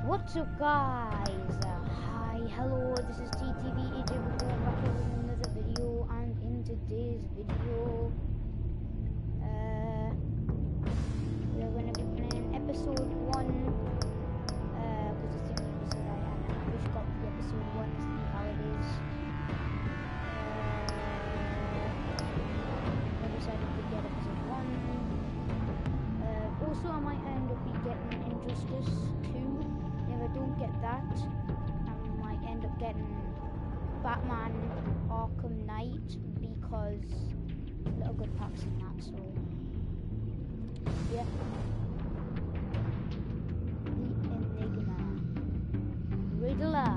What's up, guys? Hi, hello, this is TTV AJ back with another video, and in today's video, we are going to be playing episode 1, because it's the episode I wish got the episode 1 to see how it is. I decided to get episode 1. Also, I might end up getting Injustice 2. If I don't get that, I might end up getting Batman Arkham Knight because little good packs in that, so yeah. The Enigma. Riddler.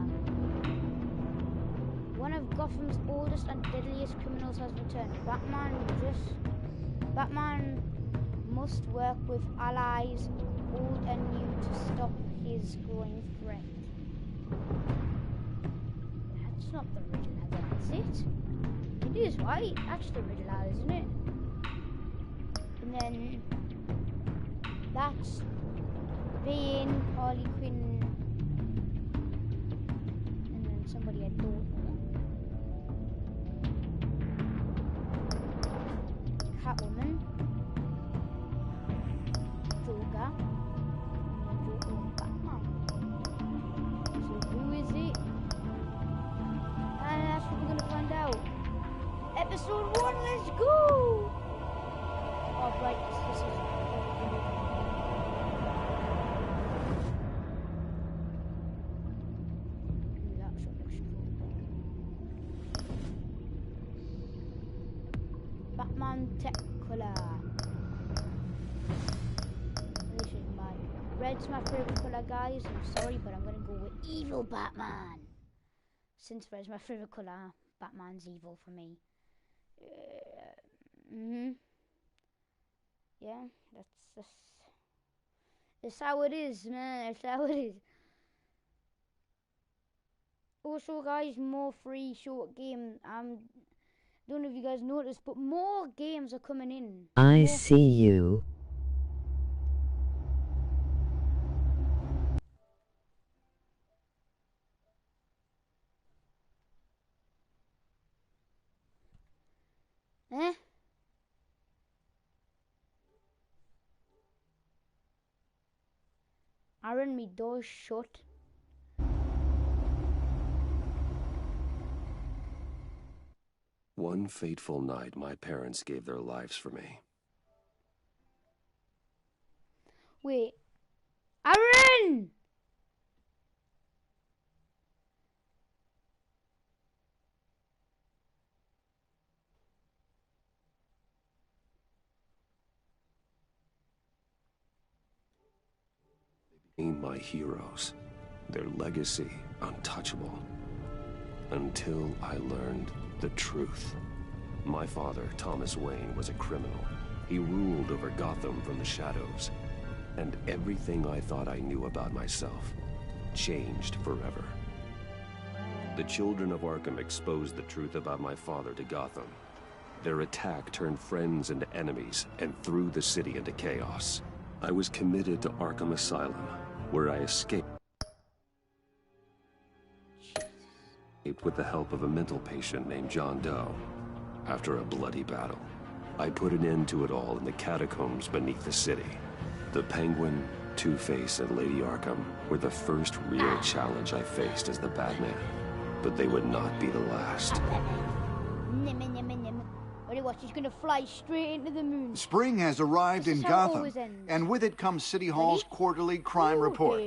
One of Gotham's oldest and deadliest criminals has returned. Batman must work with allies old and new to stop his growing threat. That's not the Riddler then, is it? It is, right? That's the Riddler, isn't it? And then that's Bane, Harley Quinn, and then somebody I don't know. Catwoman, Joker, and Joker and Batman. So who is it? And that's what we're gonna find out. Episode 1, let's go! Oh right, this is that shot looks cool. Batman Technicolor. Red's my favorite color, guys. I'm sorry, but I'm gonna go with evil Batman. Since red's my favorite color, Batman's evil for me. Yeah, that's how it is, man. That's how it is. Also, guys, more free short game. Don't know if you guys noticed, but more games are coming in. I see you. Eh? Aaron, me door's shut. One fateful night, my parents gave their lives for me. Wait. Aaron! They became my heroes, their legacy untouchable. Until I learned the truth. My father, Thomas Wayne, was a criminal. He ruled over Gotham from the shadows. And everything I thought I knew about myself changed forever. The children of Arkham exposed the truth about my father to Gotham. Their attack turned friends into enemies and threw the city into chaos. I was committed to Arkham Asylum, where I escaped with the help of a mental patient named John Doe. After a bloody battle, I put an end to it all in the catacombs beneath the city. The Penguin, Two-Face, and Lady Arkham were the first real challenge I faced as the Batman, but they would not be the last. Ready, watch, he's gonna fly straight into the moon. Spring has arrived in Gotham, and with it comes City Hall's quarterly crime report.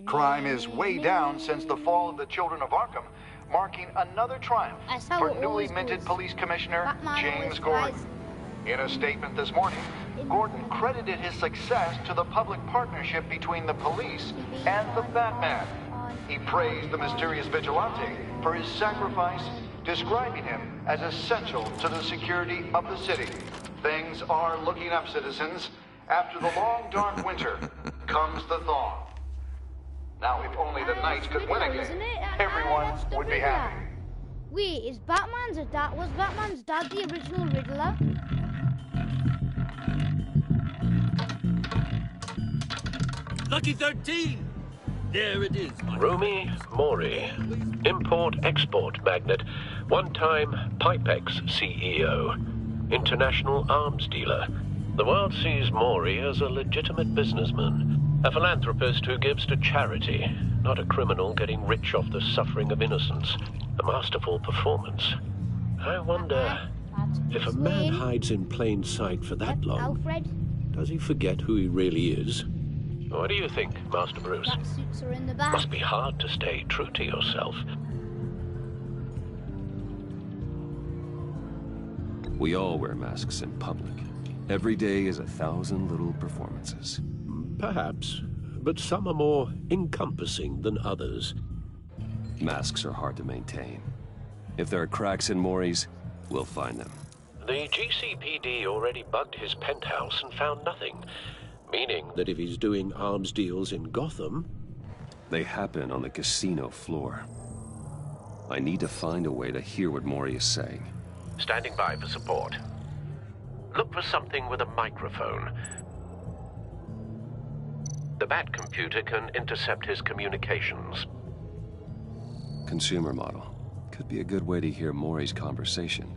Crime is way down since the fall of the Children of Arkham, marking another triumph for newly minted police commissioner James Gordon. In a statement this morning, Gordon credited his success to the public partnership between the police and the Batman. He praised the mysterious vigilante for his sacrifice, describing him as essential to the security of the city. Things are looking up, citizens. After the long, dark winter comes the thaw. Now, if only the Knights could win again, everyone would be happy. Wait, is Batman's dad? Was Batman's dad the original Riddler? Lucky 13! There it is. Rumi Mori, import-export magnate, one-time Pipex CEO, international arms dealer. The world sees Mori as a legitimate businessman, a philanthropist who gives to charity, not a criminal getting rich off the suffering of innocence. A masterful performance. I wonder, if a man hides in plain sight for that long, Alfred. does he forget who he really is? What do you think, Master Bruce? Suits are in the back. Must be hard to stay true to yourself. We all wear masks in public. Every day is 1,000 little performances. Perhaps, but some are more encompassing than others. Masks are hard to maintain. If there are cracks in Mori's, we'll find them. The GCPD already bugged his penthouse and found nothing. Meaning that if he's doing arms deals in Gotham... They happen on the casino floor. I need to find a way to hear what Mori is saying. Standing by for support. Look for something with a microphone. The Bat computer can intercept his communications. Consumer model. Could be a good way to hear Mori's conversation.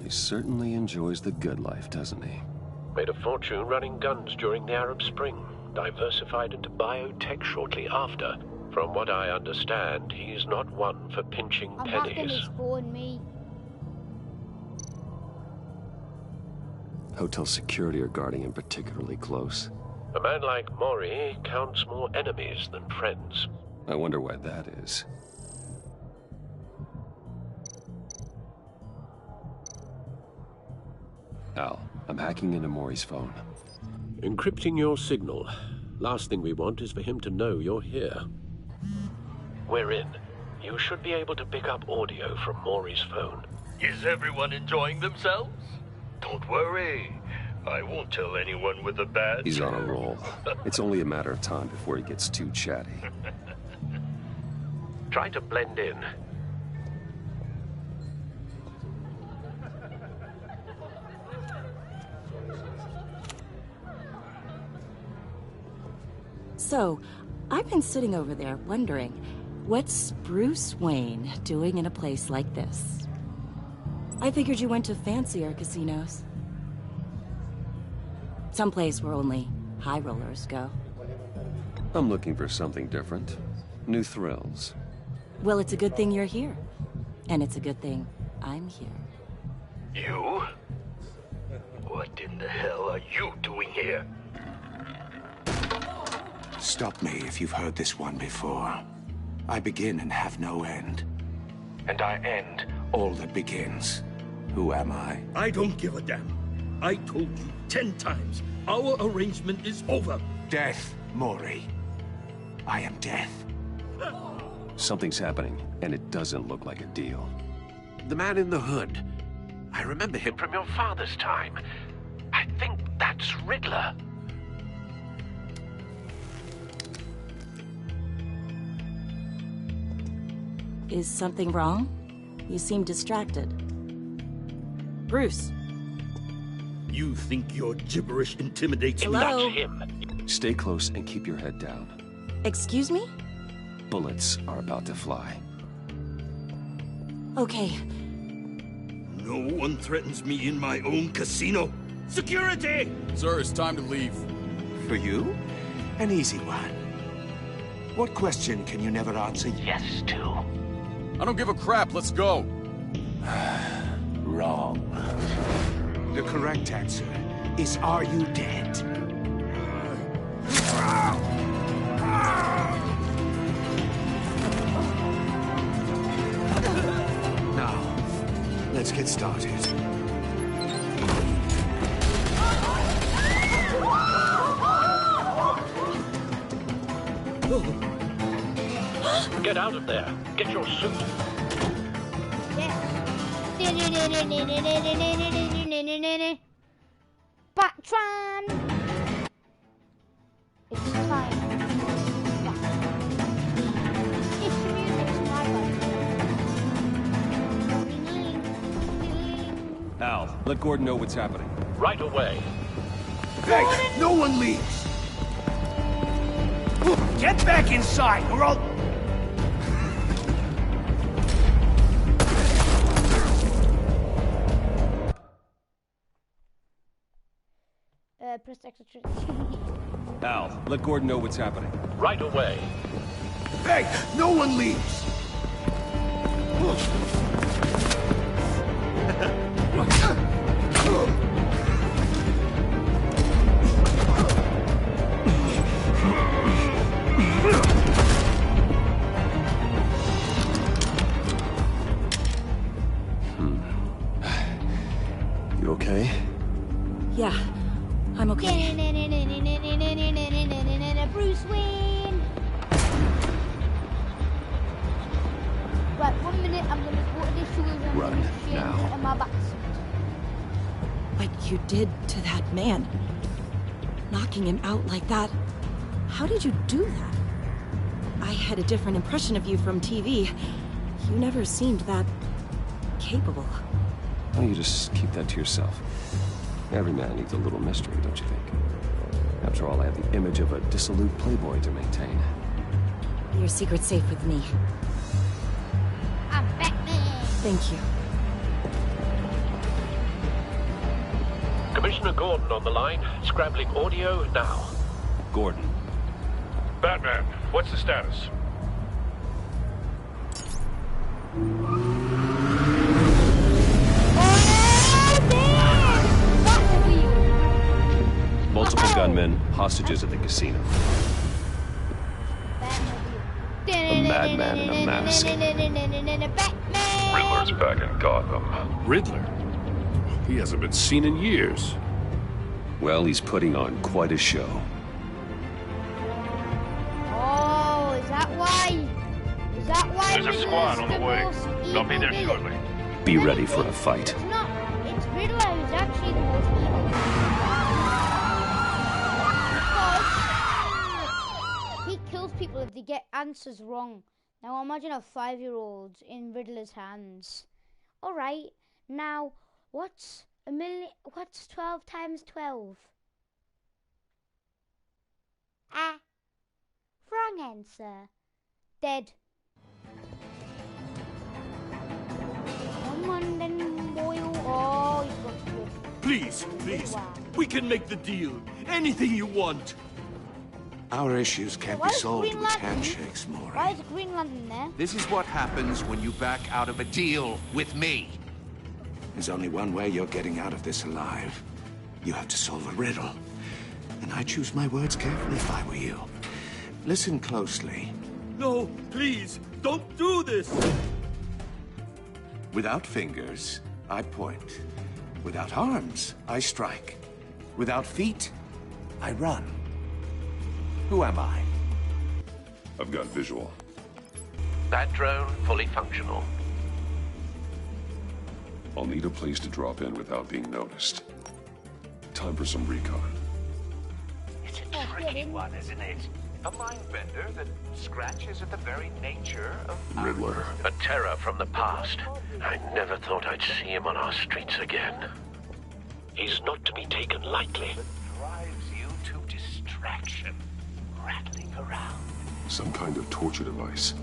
He certainly enjoys the good life, doesn't he? Made a fortune running guns during the Arab Spring. Diversified into biotech shortly after. From what I understand, he's not one for pinching pennies. I'm hacking his phone, me. Hotel security are guarding him particularly close. A man like Mori counts more enemies than friends. I wonder why that is. Al, I'm hacking into Mori's phone. Encrypting your signal. Last thing we want is for him to know you're here. We're in. You should be able to pick up audio from Mori's phone. Is everyone enjoying themselves? Don't worry. I won't tell anyone with a badge. He's on a roll. It's only a matter of time before he gets too chatty. Try to blend in. So, I've been sitting over there wondering, what's Bruce Wayne doing in a place like this? I figured you went to fancier casinos. Someplace where only high rollers go. I'm looking for something different. New thrills. Well, it's a good thing you're here. And it's a good thing I'm here. You? What in the hell are you doing here? Stop me if you've heard this one before. I begin and have no end. And I end all that begins. Who am I? I don't give a damn. I told you 10 times. Our arrangement is over. Death, Mori. I am death. Something's happening, and it doesn't look like a deal. The man in the hood. I remember him from your father's time. I think that's Riddler. Is something wrong? You seem distracted. Bruce. You think your gibberish intimidates me? Hello? That's him. Stay close and keep your head down. Excuse me? Bullets are about to fly. Okay. No one threatens me in my own casino. Security! Sir, it's time to leave. For you? An easy one. What question can you never answer yes to? I don't give a crap, let's go. Wrong. The correct answer is, are you dead? Now, let's get started. Get out of there. Get your suit. Batman! It's time. It's music, my Al, let Gordon know what's happening. right away. Hey, no one leaves! Get back inside, or I'll... Press extra. Al, let Gordon know what's happening. Right away. Hey, no one leaves! You okay? Yeah, I'm okay. Bruce Wayne! Right, 1 minute, I'm gonna go to the shoes and Run, now. in my backseat. What you did to that man, knocking him out like that, how did you do that? I had a different impression of you from TV. You never seemed that capable. Why don't you just keep that to yourself? Every man needs a little mystery, don't you think? After all, I have the image of a dissolute playboy to maintain. Your secret's safe with me. I'm Batman! Thank you. Commissioner Gordon on the line. Scrambling audio now. Gordon. Batman, what's the status? Multiple gunmen, hostages at the casino. A madman in a mask. Riddler's back in Gotham. Riddler? He hasn't been seen in years. Well, he's putting on quite a show. Oh, is that why? Is that why? There's a squad on the way. They'll be there shortly. Be ready for a fight. It's not. It's Riddler who's actually the most evil. Because he kills people if they get answers wrong. Now imagine a 5-year-old in Riddler's hands. Alright, now what's 12 times 12? Wrong answer. Dead. Come on then, boy. Oh, you've got to live. Please, we can make the deal. Anything you want. Our issues can't be solved with handshakes, Maury. Why is Green Lantern there? This is what happens when you back out of a deal with me. There's only one way you're getting out of this alive. You have to solve a riddle. And I choose my words carefully if I were you. Listen closely. No, please, don't do this. Without fingers, I point. Without arms, I strike. Without feet, I run. Who am I? I've got visual. That drone fully functional. I'll need a place to drop in without being noticed. Time for some recon. It's a tricky one, isn't it? A mind bender that scratches at the very nature of Riddler. A terror from the past. I never thought I'd see him on our streets again. He's not to be taken lightly. That drives you to distraction, rattling around. Some kind of torture device.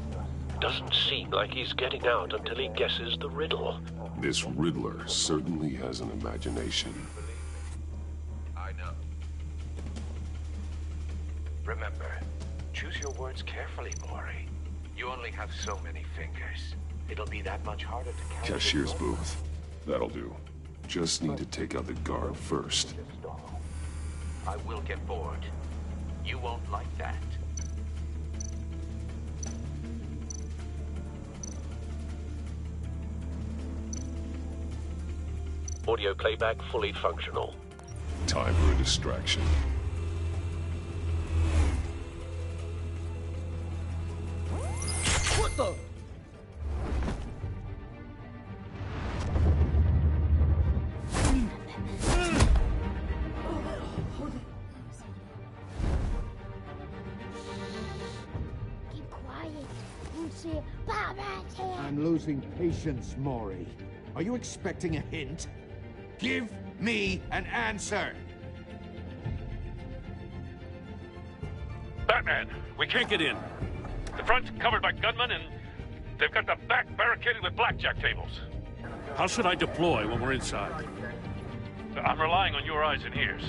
Doesn't seem like he's getting out until he guesses the riddle. This Riddler certainly has an imagination. I know. Remember, choose your words carefully, Maury. You only have so many fingers. It'll be that much harder to count. Cashier's booth. That'll do. Just need to take out the guard first. I will get bored. You won't like that. Audio playback fully functional. Time for a distraction. What the? Keep quiet. Don't say Batman's here. I'm losing patience, Maury. Are you expecting a hint? Give me an answer. Batman, we can't get in. The front's covered by gunmen, and they've got the back barricaded with blackjack tables. How should I deploy when we're inside? I'm relying on your eyes and ears.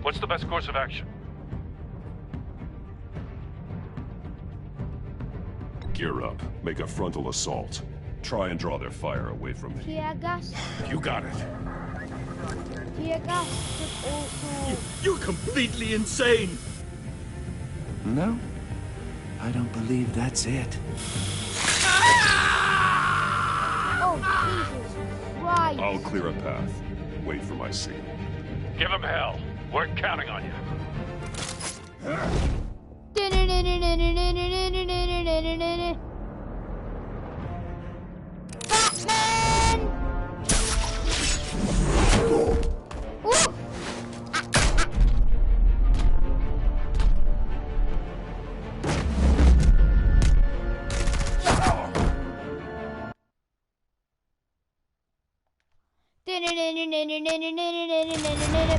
What's the best course of action? Gear up. Make a frontal assault. Try and draw their fire away from me. Tear gas. You got it. Tear gas is also... You're completely insane! No, I don't believe that's it. Oh, Jesus Christ. I'll clear a path. Wait for my signal. Give them hell. We're counting on you. Batman!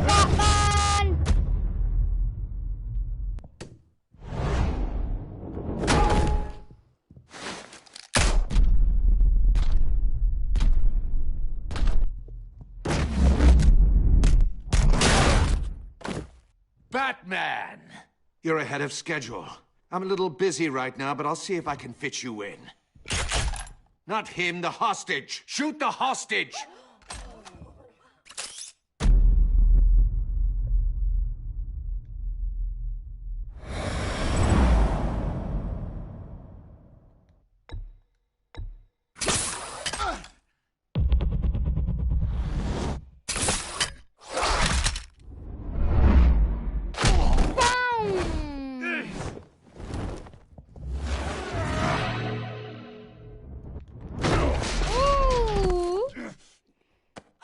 Batman! Batman! You're ahead of schedule. I'm a little busy right now, but I'll see if I can fit you in. Not him, the hostage! Shoot the hostage!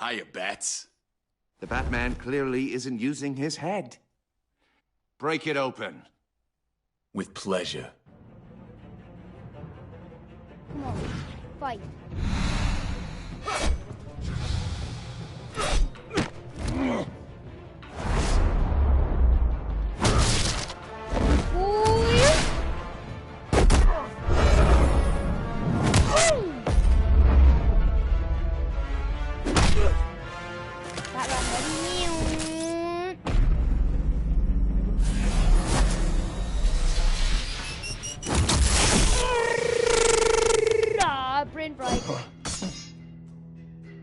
Hiya, Bats. The Batman clearly isn't using his head. Break it open. With pleasure. Come on, fight.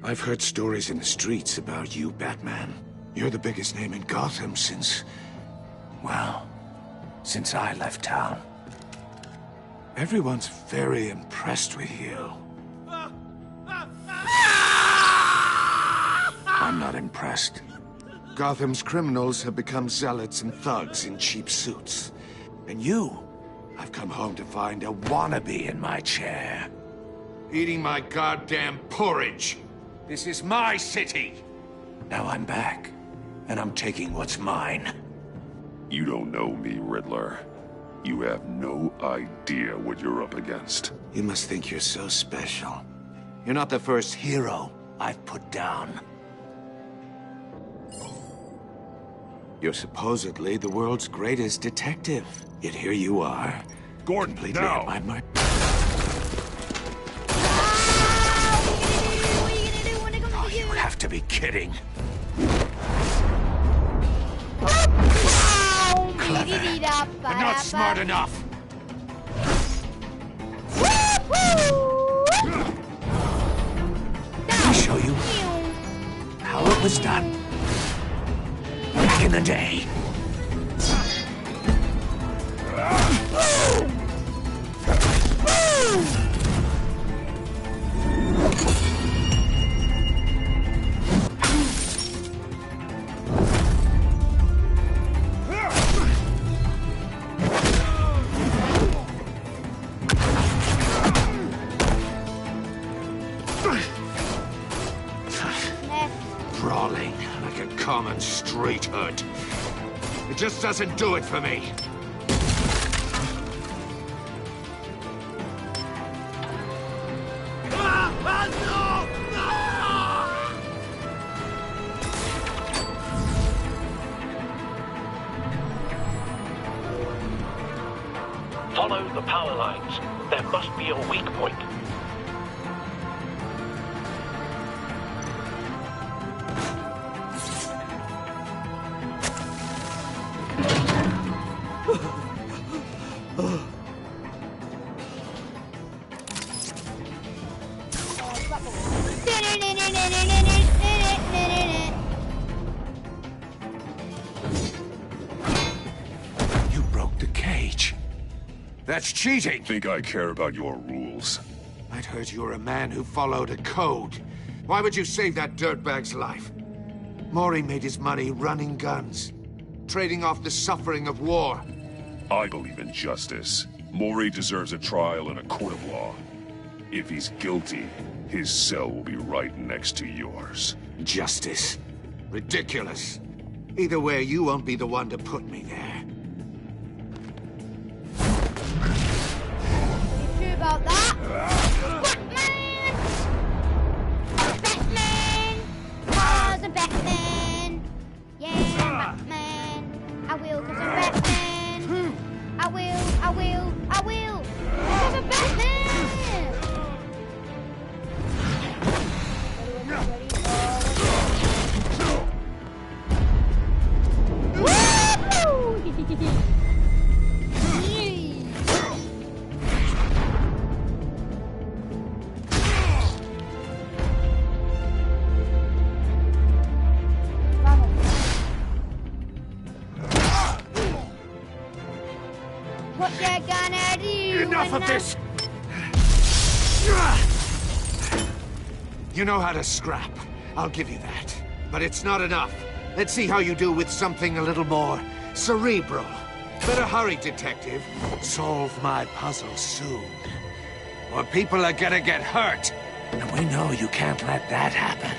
I've heard stories in the streets about you, Batman. You're the biggest name in Gotham since... well, since I left town. Everyone's very impressed with you. I'm not impressed. Gotham's criminals have become zealots and thugs in cheap suits. And you, I've come home to find a wannabe in my chair. Eating my goddamn porridge. This is my city. Now I'm back, and I'm taking what's mine. You don't know me, Riddler. You have no idea what you're up against. You must think you're so special. You're not the first hero I've put down. You're supposedly the world's greatest detective. Yet here you are. Gordon, completely now! at my... Oh, you have to be kidding. Clever, but not smart enough. Let me show you how it was done back in the day. Brawling like a common street hood. It just doesn't do it for me. the power lines. There must be a weak point. You broke the cage. That's cheating! Think I care about your rules? I'd heard you were a man who followed a code. Why would you save that dirtbag's life? Maury made his money running guns, trading off the suffering of war. I believe in justice. Maury deserves a trial in a court of law. If he's guilty, his cell will be right next to yours. Justice? Ridiculous. Either way, you won't be the one to put me there. You sure about that? Batman! Batman! Was a Batman! Yeah, Batman! I will, cause I'm Batman! I will! Cause I'm Batman! What you gonna do? Enough of this! You know how to scrap. I'll give you that. But it's not enough. Let's see how you do with something a little more cerebral. Better hurry, detective. Solve my puzzle soon. Or people are gonna get hurt. And we know you can't let that happen.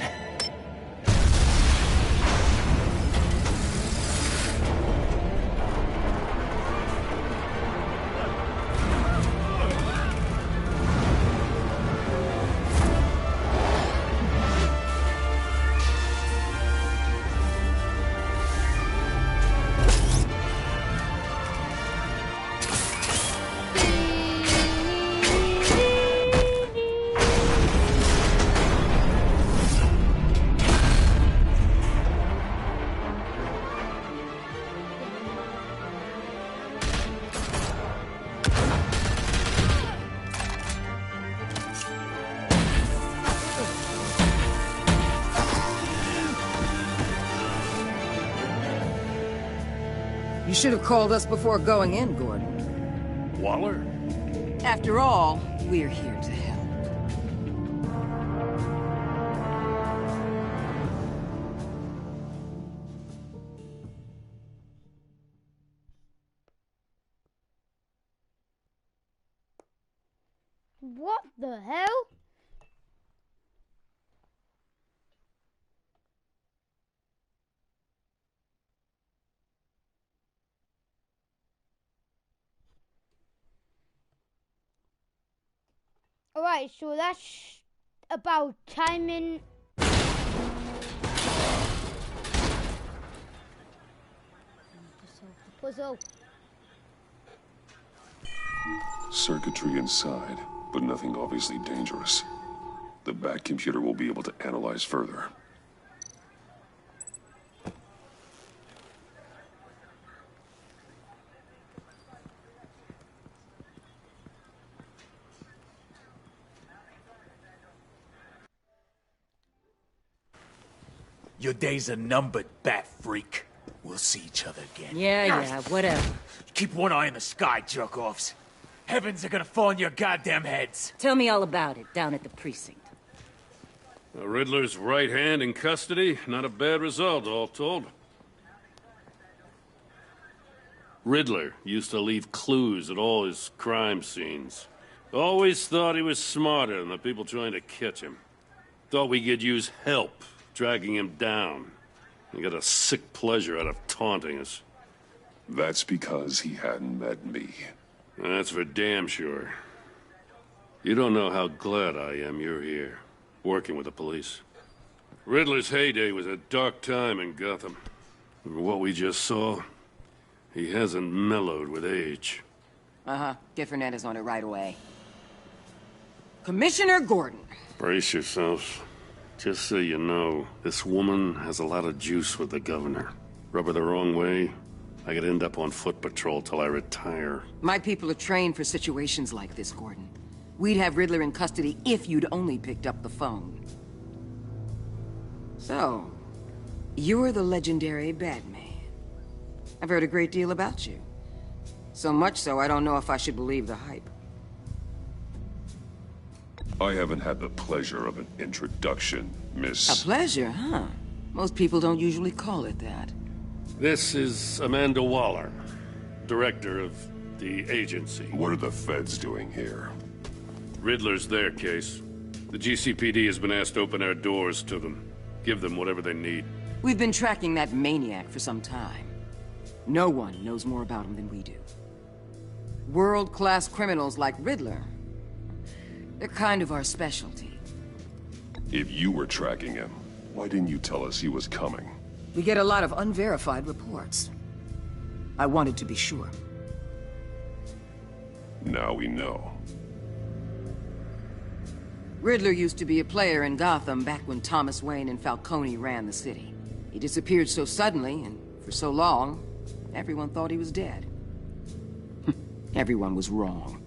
You should have called us before going in, Gordon. Waller? After all, we're here to help. What the hell? Alright, so that's about timing. Puzzle. Circuitry inside, but nothing obviously dangerous. The back computer will be able to analyze further. Your days are numbered, bat freak. We'll see each other again. Yeah, whatever. Keep one eye in the sky, jerk-offs. Heavens are gonna fall on your goddamn heads. Tell me all about it down at the precinct. The Riddler's right hand in custody. Not a bad result, all told. Riddler used to leave clues at all his crime scenes. Always thought he was smarter than the people trying to catch him. Thought we could use help dragging him down. He got a sick pleasure out of taunting us. That's because he hadn't met me. That's for damn sure. You don't know how glad I am you're here, working with the police. Riddler's heyday was a dark time in Gotham. From what we just saw, he hasn't mellowed with age. Uh-huh. Get Fernandez on it right away. Commissioner Gordon. Brace yourselves. Just so you know, this woman has a lot of juice with the governor. Rub her the wrong way, I could end up on foot patrol till I retire. My people are trained for situations like this, Gordon. We'd have Riddler in custody if you'd only picked up the phone. So, you're the legendary Batman. I've heard a great deal about you. So much so, I don't know if I should believe the hype. I haven't had the pleasure of an introduction, Miss... A pleasure, huh? Most people don't usually call it that. This is Amanda Waller, director of the agency. What are the feds doing here? Riddler's their case. The GCPD has been asked to open our doors to them. Give them whatever they need. We've been tracking that maniac for some time. No one knows more about him than we do. World-class criminals like Riddler. They're kind of our specialty. If you were tracking him, why didn't you tell us he was coming? We get a lot of unverified reports. I wanted to be sure. Now we know. Riddler used to be a player in Gotham back when Thomas Wayne and Falcone ran the city. He disappeared so suddenly and for so long, everyone thought he was dead. Everyone was wrong.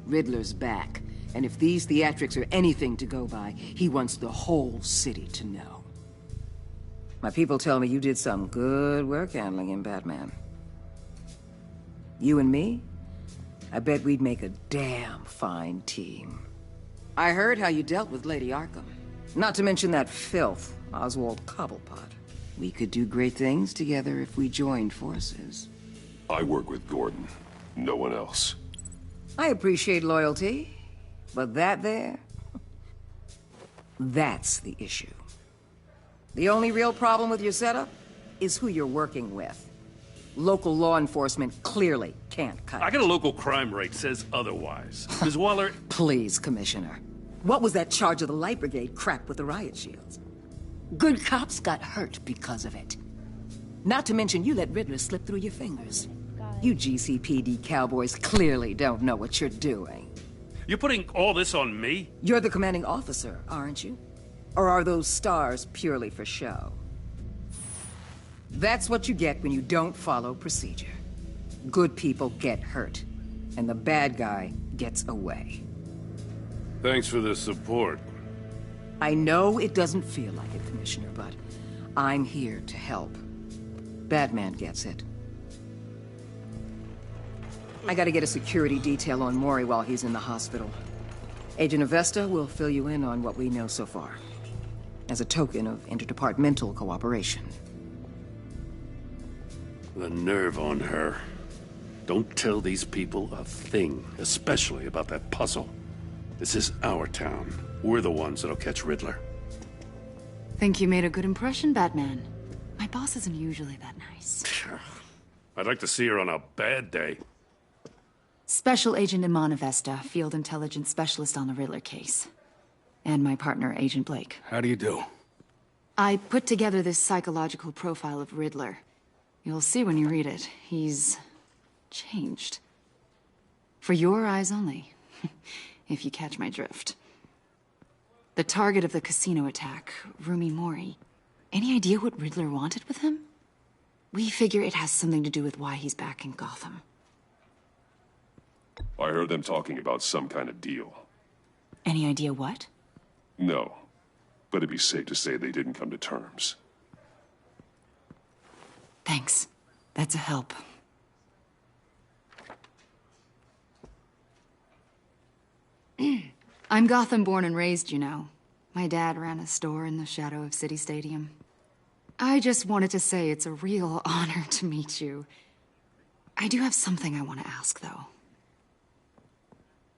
Riddler's back, and if these theatrics are anything to go by, he wants the whole city to know. My people tell me you did some good work handling him, Batman. You and me? I bet we'd make a damn fine team. I heard how you dealt with Lady Arkham. Not to mention that filth, Oswald Cobblepot. We could do great things together if we joined forces. I work with Gordon. No one else. I appreciate loyalty, but that there... that's the issue. The only real problem with your setup is who you're working with. Local law enforcement clearly can't cut it. I got a local crime rate says otherwise. Ms. Waller... Please, Commissioner. What was that charge of the Light Brigade crap with the riot shields? Good cops got hurt because of it. Not to mention you let Riddler slip through your fingers. You GCPD cowboys clearly don't know what you're doing. You're putting all this on me? You're the commanding officer, aren't you? Or are those stars purely for show? That's what you get when you don't follow procedure. Good people get hurt, and the bad guy gets away. Thanks for the support. I know it doesn't feel like it, Commissioner, but I'm here to help. Batman gets it. I gotta get a security detail on Mori while he's in the hospital. Agent Avesta will fill you in on what we know so far, as a token of interdepartmental cooperation. The nerve on her. Don't tell these people a thing, especially about that puzzle. This is our town. We're the ones that'll catch Riddler. Think you made a good impression, Batman. My boss isn't usually that nice. I'd like to see her on a bad day. Special Agent Iman Avesta, Field Intelligence Specialist on the Riddler case. And my partner, Agent Blake. How do you do? I put together this psychological profile of Riddler. You'll see when you read it. He's... changed. For your eyes only. If you catch my drift. The target of the casino attack, Rumi Mori. Any idea what Riddler wanted with him? We figure it has something to do with why he's back in Gotham. I heard them talking about some kind of deal. Any idea what? No, but it'd be safe to say they didn't come to terms. Thanks. That's a help. I'm Gotham born and raised, you know. My dad ran a store in the shadow of City Stadium. I just wanted to say it's a real honor to meet you. I do have something I want to ask, though.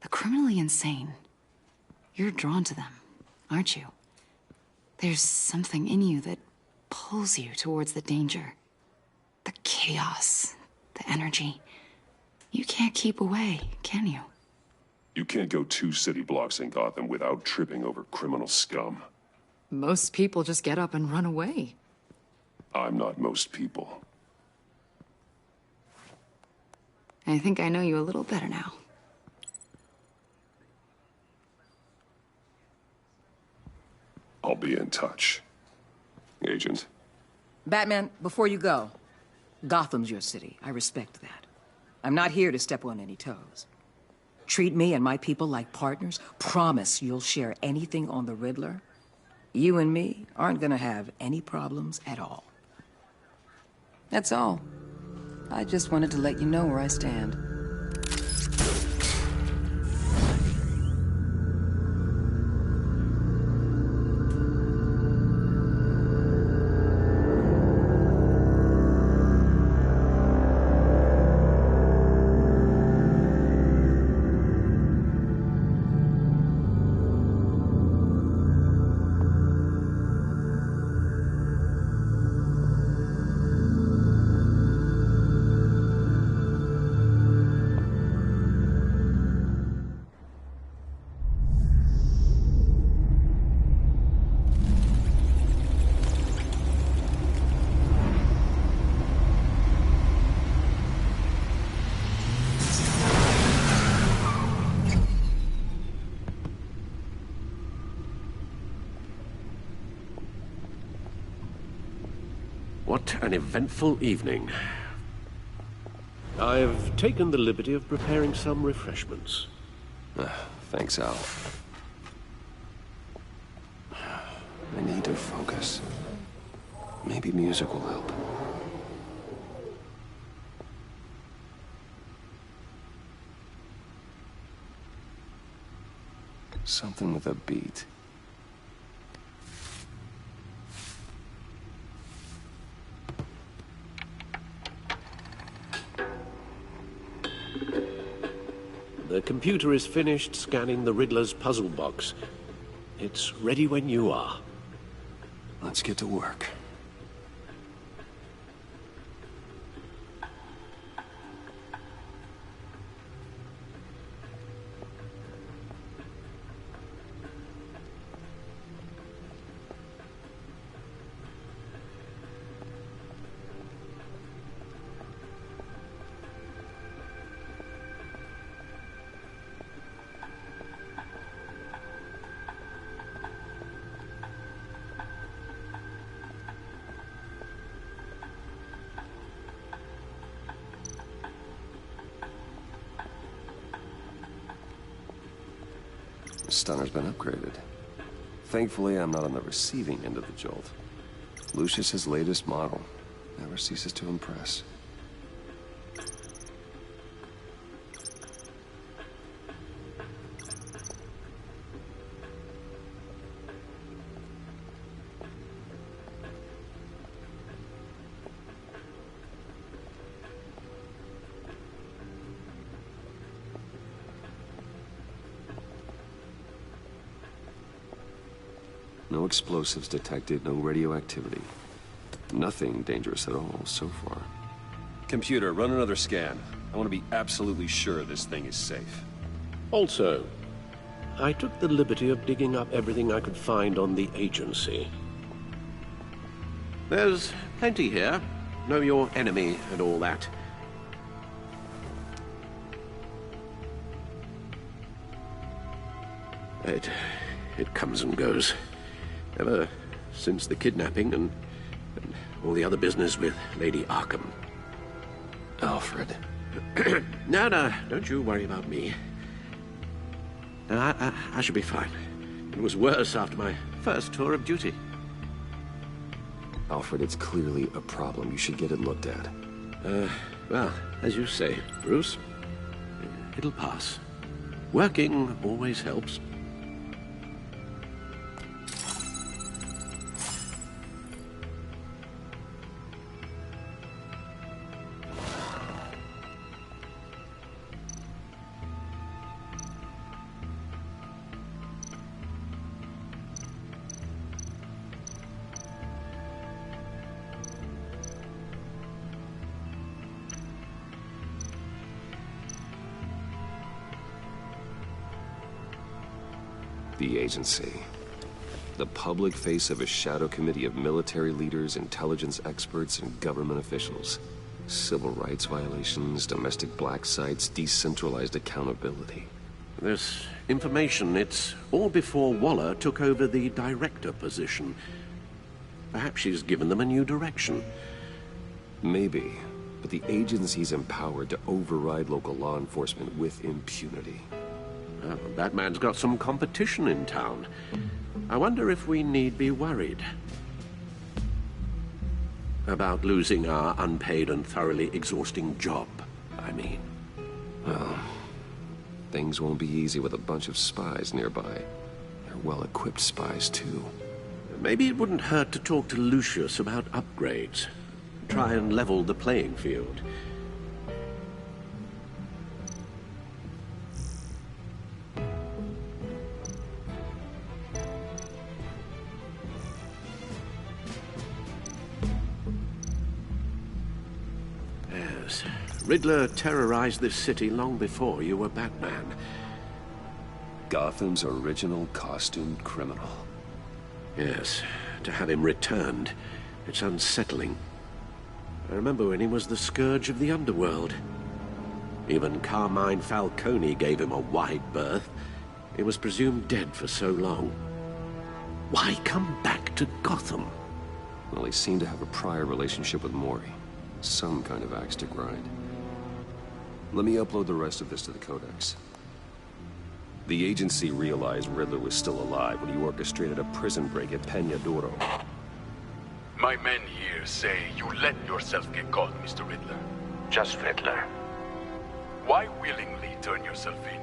The criminally insane. You're drawn to them, aren't you? There's something in you that pulls you towards the danger. The chaos, the energy. You can't keep away, can you? You can't go 2 city blocks in Gotham without tripping over criminal scum. Most people just get up and run away. I'm not most people. I think I know you a little better now. I'll be in touch. Agent. Batman, before you go, Gotham's your city. I respect that. I'm not here to step on any toes. Treat me and my people like partners. Promise you'll share anything on the Riddler. You and me aren't gonna have any problems at all. That's all. I just wanted to let you know where I stand. What an eventful evening. I've taken the liberty of preparing some refreshments. Thanks, Al. I need to focus. Maybe music will help. Something with a beat. The computer is finished scanning the Riddler's puzzle box. It's ready when you are. Let's get to work. The stunner's been upgraded. Thankfully, I'm not on the receiving end of the jolt. Lucius's latest model never ceases to impress. No explosives detected, no radioactivity. Nothing dangerous at all so far. Computer, run another scan. I want to be absolutely sure this thing is safe. Also, I took the liberty of digging up everything I could find on the agency. There's plenty here. Know your enemy and all that. It comes and goes. Ever since the kidnapping and all the other business with Lady Arkham. Alfred. No, don't you worry about me. No, I should be fine. It was worse after my first tour of duty. Alfred, it's clearly a problem. You should get it looked at. Well, as you say, Bruce, it'll pass. Working always helps. The agency. The public face of a shadow committee of military leaders, intelligence experts, and government officials. Civil rights violations, domestic black sites, decentralized accountability. This information, it's all before Waller took over the director position. Perhaps she's given them a new direction. Maybe, but the agency's empowered to override local law enforcement with impunity. Well, Batman's got some competition in town. I wonder if we need be worried about losing our unpaid and thoroughly exhausting job, I mean. Well, things won't be easy with a bunch of spies nearby. They're well-equipped spies, too. Maybe it wouldn't hurt to talk to Lucius about upgrades. Try and level the playing field. Yes, Riddler terrorized this city long before you were Batman. Gotham's original costumed criminal. Yes, to have him returned, it's unsettling. I remember when he was the scourge of the underworld. Even Carmine Falcone gave him a wide berth. He was presumed dead for so long. Why come back to Gotham? Well, he seemed to have a prior relationship with Mori. Some kind of axe to grind. Let me upload the rest of this to the Codex. The agency realized Riddler was still alive when he orchestrated a prison break at Peña Duro. My men here say you let yourself get caught, Mr. Riddler. Just Riddler. Why willingly turn yourself in?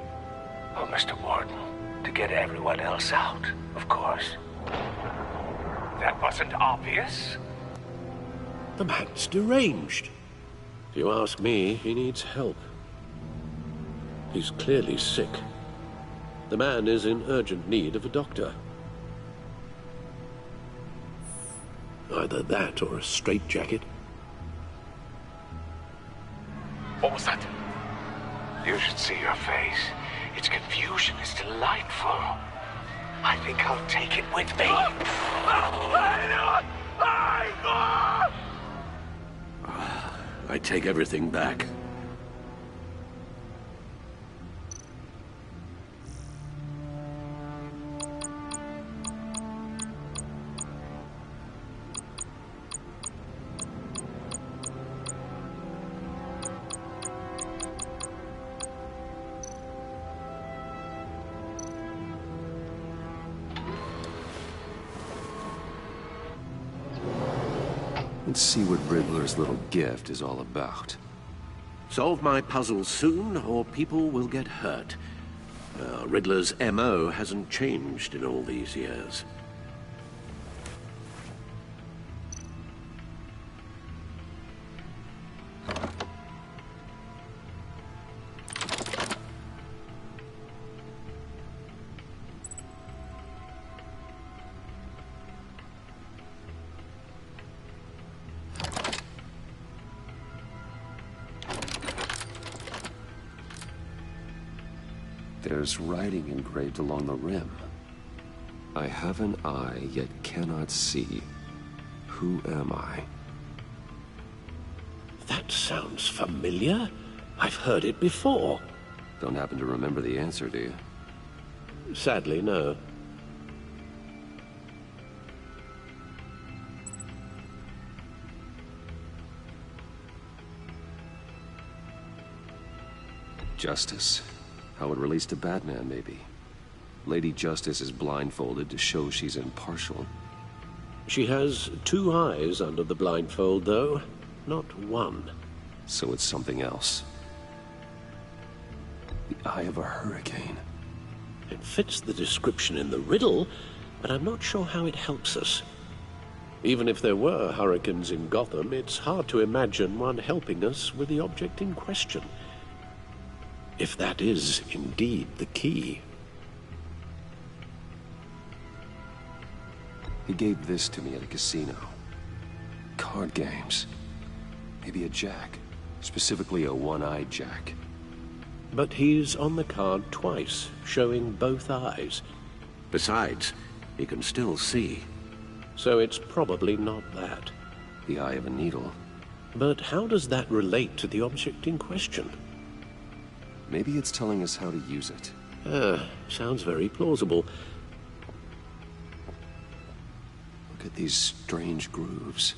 Oh, Mr. Warden, to get everyone else out, of course. That wasn't obvious? The man's deranged. If you ask me, he needs help. He's clearly sick. The man is in urgent need of a doctor. Either that or a straitjacket. What was that? You should see your face. Its confusion is delightful. I think I'll take it with me. I take everything back. Let's see what Riddler's little gift is all about. Solve my puzzle soon, or people will get hurt. Riddler's MO hasn't changed in all these years. There's writing engraved along the rim. I have an eye, yet cannot see. Who am I? That sounds familiar. I've heard it before. Don't happen to remember the answer, do you? Sadly, no. Justice. How it relates to Batman, maybe. Lady Justice is blindfolded to show she's impartial. She has two eyes under the blindfold, though. Not one. So it's something else. The eye of a hurricane. It fits the description in the riddle, but I'm not sure how it helps us. Even if there were hurricanes in Gotham, it's hard to imagine one helping us with the object in question. If that is indeed the key. He gave this to me at a casino. Card games. Maybe a jack. Specifically a one-eyed jack. But he's on the card twice, showing both eyes. Besides, he can still see. So it's probably not that. The eye of a needle. But how does that relate to the object in question? Maybe it's telling us how to use it. Sounds very plausible. Look at these strange grooves.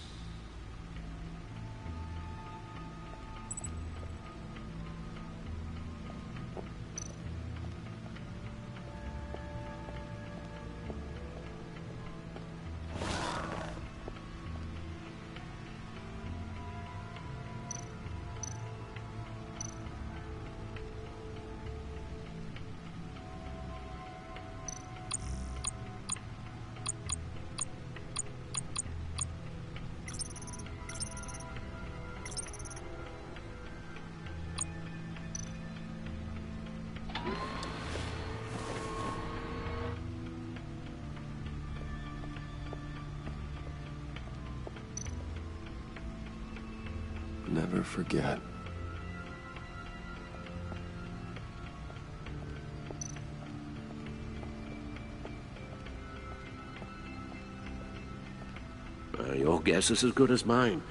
Never forget. Your guess is as good as mine.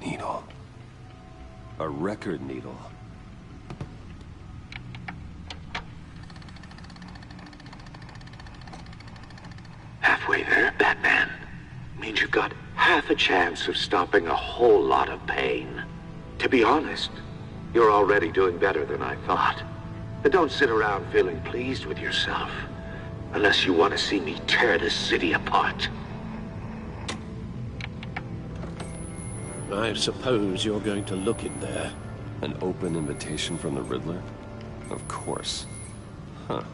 Needle. A record needle. Halfway there, Batman. Means you've got half a chance of stopping a whole lot of pain. To be honest, you're already doing better than I thought. But don't sit around feeling pleased with yourself. Unless you want to see me tear this city apart. I suppose you're going to look in there. An open invitation from the Riddler? Of course. Huh.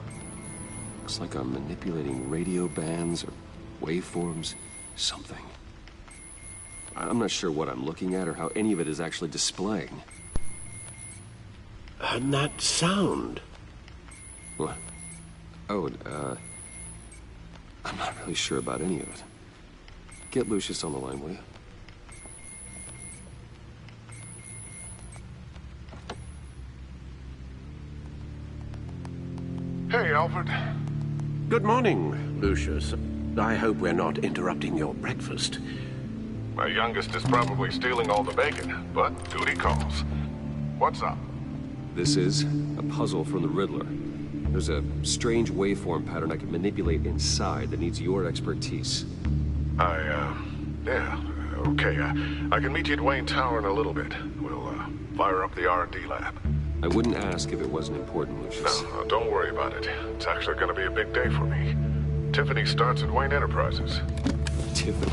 Looks like I'm manipulating radio bands or waveforms. Something. I'm not sure what I'm looking at or how any of it is actually displaying. And that sound. What? Oh, I'm not really sure about any of it. Get Lucius on the line, will you? Hey, Alfred. Good morning, Lucius. I hope we're not interrupting your breakfast. My youngest is probably stealing all the bacon, but duty calls. What's up? This is a puzzle from the Riddler. There's a strange waveform pattern I can manipulate inside that needs your expertise. Yeah, okay. I can meet you at Wayne Tower in a little bit. We'll, fire up the R&D lab. I wouldn't ask if it wasn't important, Lucius. No, don't worry about it. It's actually going to be a big day for me. Tiffany starts at Wayne Enterprises. Tiffany?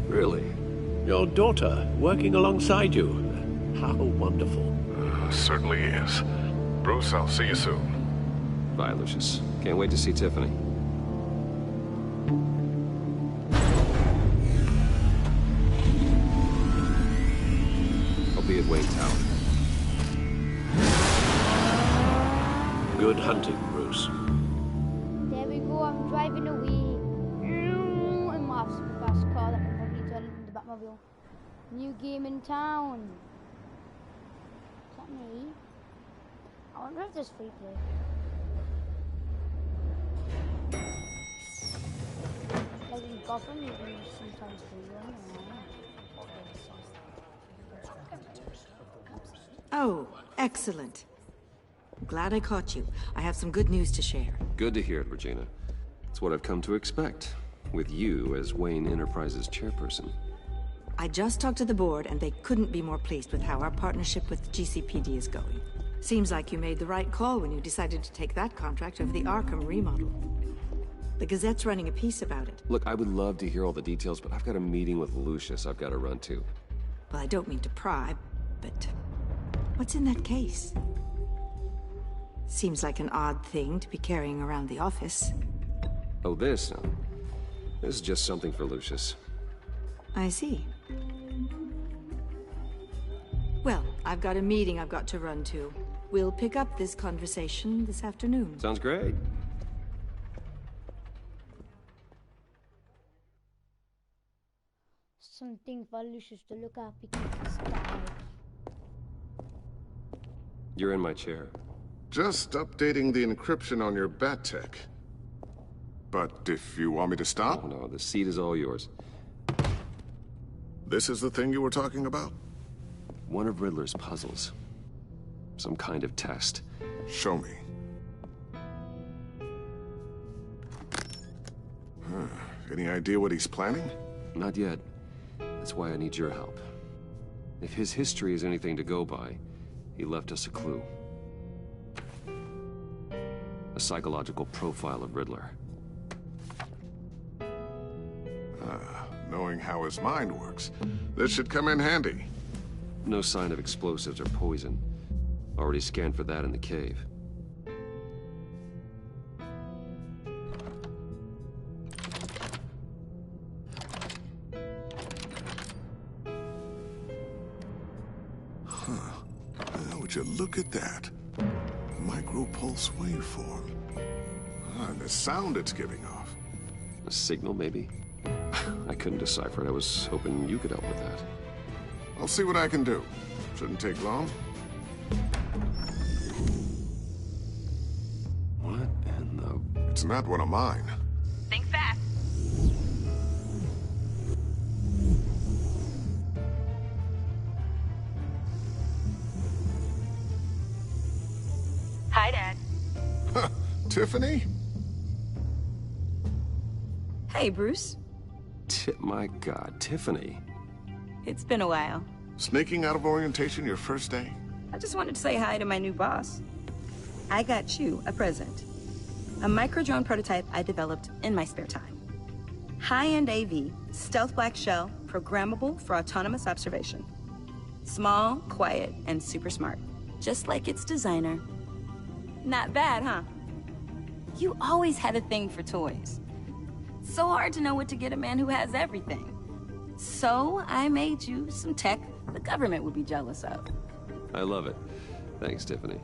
Really? Your daughter, working alongside you. How wonderful. Certainly is. Bruce, I'll see you soon. Bye, Lucius. Can't wait to see Tiffany. I'll be at Wayne Tower. Good hunting, Bruce. There we go, I'm driving away. In my fast car that can probably turn into the Batmobile. New game in town. Is that me? I wonder if there's free play. Like in Gotham, you can sometimes free one. Oh, excellent. Glad I caught you. I have some good news to share. Good to hear it, Regina. It's what I've come to expect, with you as Wayne Enterprises chairperson. I just talked to the board, and they couldn't be more pleased with how our partnership with GCPD is going. Seems like you made the right call when you decided to take that contract over the Arkham remodel. The Gazette's running a piece about it. Look, I would love to hear all the details, but I've got a meeting with Lucius I've got to run to. Well, I don't mean to pry, but what's in that case? Seems like an odd thing to be carrying around the office. Oh, this? No. This is just something for Lucius. I see. Well, I've got a meeting I've got to run to. We'll pick up this conversation this afternoon. Sounds great. Something delicious to look at because it's bad. You're in my chair. Just updating the encryption on your bat tech. But if you want me to stop? Oh, no, the seat is all yours. This is the thing you were talking about? One of Riddler's puzzles. Some kind of test. Show me. Any idea what he's planning? Not yet. That's why I need your help. If his history is anything to go by, he left us a clue. A psychological profile of Riddler. Knowing how his mind works, this should come in handy. No sign of explosives or poison. Already scanned for that in the cave. Would you look at that? Micropulse waveform. And the sound it's giving off. A signal, maybe? I couldn't decipher it. I was hoping you could help with that. I'll see what I can do. Shouldn't take long. What in the... It's not one of mine. Think fast. Hi, Dad. Tiffany? Hey, Bruce. My God, Tiffany. It's been a while. Sneaking out of orientation your first day? I just wanted to say hi to my new boss. I got you a present. A micro-drone prototype I developed in my spare time. High-end AV, stealth black shell, programmable for autonomous observation. Small, quiet, and super smart. Just like its designer. Not bad, huh? You always had a thing for toys. So hard to know what to get a man who has everything. So I made you some tech the government would be jealous of. I love it. Thanks, Tiffany.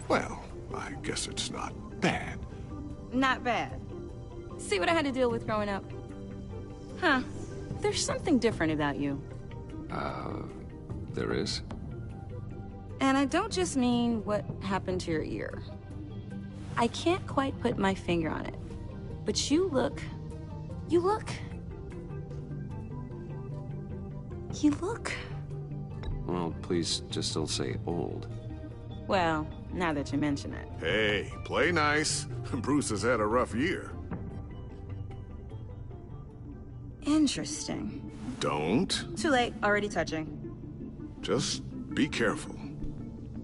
Well, I guess it's not bad. Not bad. See what I had to deal with growing up? Huh. There's something different about you. There is? And I don't just mean what happened to your ear. I can't quite put my finger on it. But you look... Well, please just don't say old. Well, now that you mention it. Hey, play nice. Bruce has had a rough year. Interesting. Don't. Too late, already touching. Just be careful.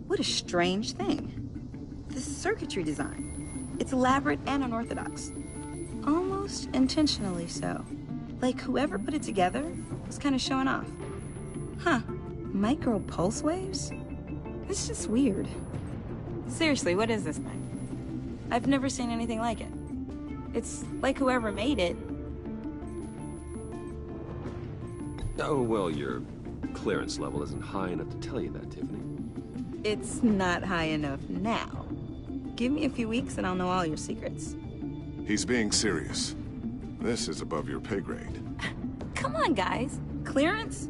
What a strange thing. The circuitry design. It's elaborate and unorthodox. Almost intentionally so. Like whoever put it together was kind of showing off. Huh. Micro pulse waves? It's just weird. Seriously, what is this thing? I've never seen anything like it. It's like whoever made it. Oh, well, your clearance level isn't high enough to tell you that, Tiffany. It's not high enough now. Give me a few weeks and I'll know all your secrets. He's being serious. This is above your pay grade. Come on, guys. Clearance?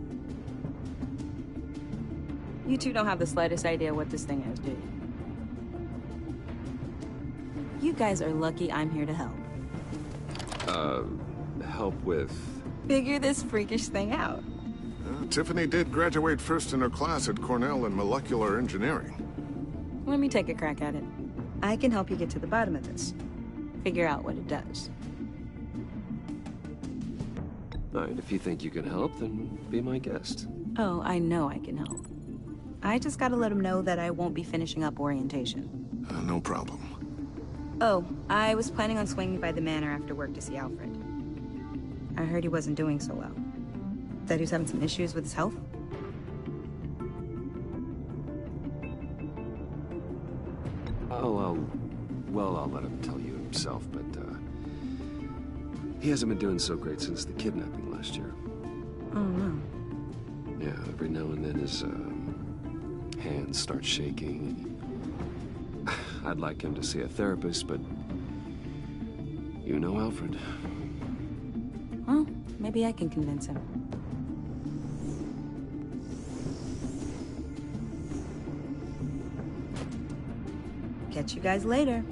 You two don't have the slightest idea what this thing is, do you? You guys are lucky I'm here to help. Help with... Figure this freakish thing out. Tiffany did graduate first in her class at Cornell in molecular engineering. Let me take a crack at it. I can help you get to the bottom of this. Figure out what it does. All right, if you think you can help, then be my guest. Oh, I know I can help. I just gotta let him know that I won't be finishing up orientation. No problem. Oh, I was planning on swinging by the manor after work to see Alfred. I heard he wasn't doing so well. That he was having some issues with his health. Oh, well, I'll let him tell you himself, but, he hasn't been doing so great since the kidnapping last year. Oh, no. Yeah, every now and then his, hands start shaking. I'd like him to see a therapist, but... you know Alfred. Well, maybe I can convince him. Catch you guys later.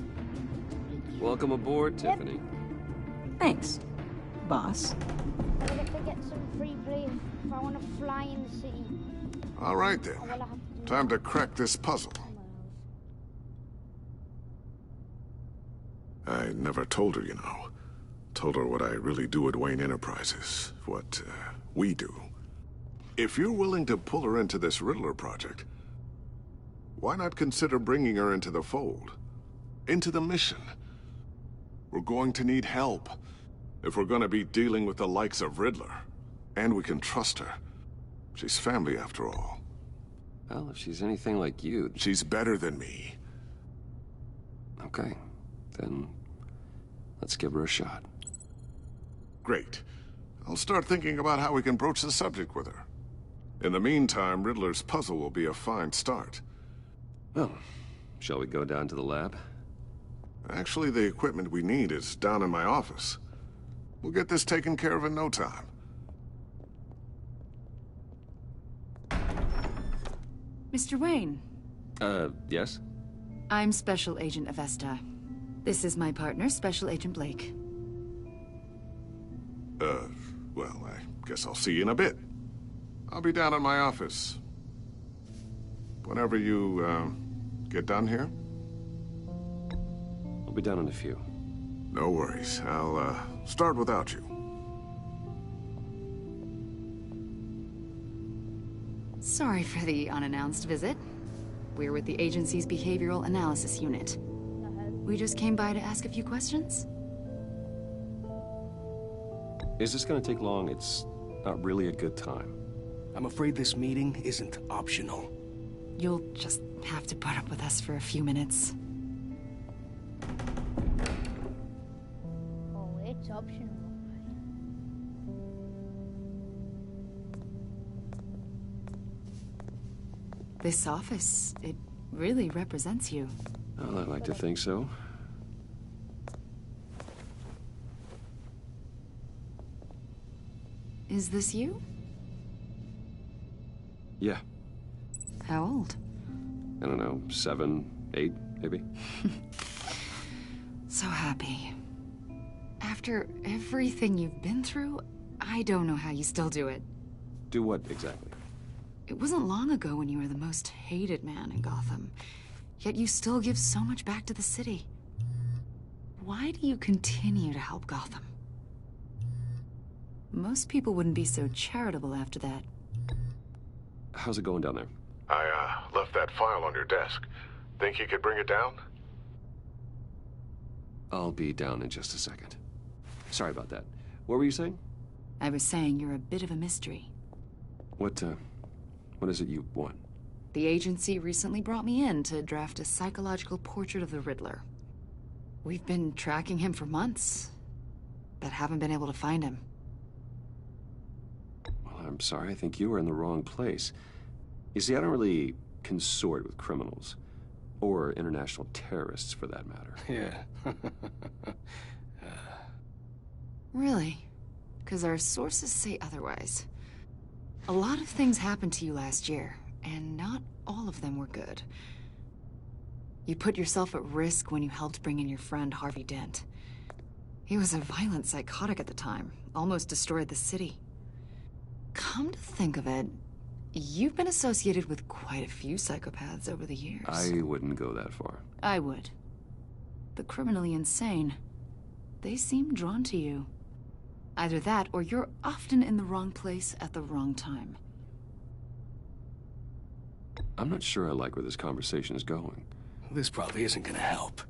Welcome aboard, Tiffany. Thanks, boss. I get to get some free play if I want to fly in the city. All right, then. Time to crack this puzzle. I never told her, you know. Told her what I really do at Wayne Enterprises. What, we do. If you're willing to pull her into this Riddler project, why not consider bringing her into the fold? Into the mission? We're going to need help. If we're gonna be dealing with the likes of Riddler. And we can trust her. She's family, after all. Well, if she's anything like you... She's better than me. Okay. Then... let's give her a shot. Great. I'll start thinking about how we can broach the subject with her. In the meantime, Riddler's puzzle will be a fine start. Well, shall we go down to the lab? Actually, the equipment we need is down in my office. We'll get this taken care of in no time. Mr. Wayne. Yes? I'm Special Agent Avesta. This is my partner, Special Agent Blake. Well, I guess I'll see you in a bit. I'll be down in my office. Whenever you, get done here? I'll be down in a few. No worries. I'll, start without you. Sorry for the unannounced visit. We're with the agency's Behavioral Analysis Unit. We just came by to ask a few questions. Is this gonna take long? It's not really a good time. I'm afraid this meeting isn't optional. You'll just have to put up with us for a few minutes. Oh, it's optional. This office, it really represents you. Well, I'd like to think so. Is this you? Yeah. How old? I don't know, 7, 8, maybe? So happy. After everything you've been through, I don't know how you still do it. Do what, exactly? It wasn't long ago when you were the most hated man in Gotham. Yet you still give so much back to the city. Why do you continue to help Gotham? Most people wouldn't be so charitable after that. How's it going down there? I, left that file on your desk. Think you could bring it down? I'll be down in just a second. Sorry about that. What were you saying? I was saying you're a bit of a mystery. What is it you want? The agency recently brought me in to draft a psychological portrait of the Riddler. We've been tracking him for months, but haven't been able to find him. Well, I'm sorry. I think you were in the wrong place. You see, I don't really consort with criminals. Or international terrorists, for that matter. Yeah. Really? Because our sources say otherwise. A lot of things happened to you last year, and not all of them were good. You put yourself at risk when you helped bring in your friend Harvey Dent. He was a violent psychotic at the time, almost destroyed the city. Come to think of it, you've been associated with quite a few psychopaths over the years. I wouldn't go that far. I would. The criminally insane. They seem drawn to you. Either that, or you're often in the wrong place at the wrong time. I'm not sure I like where this conversation is going. This probably isn't gonna help.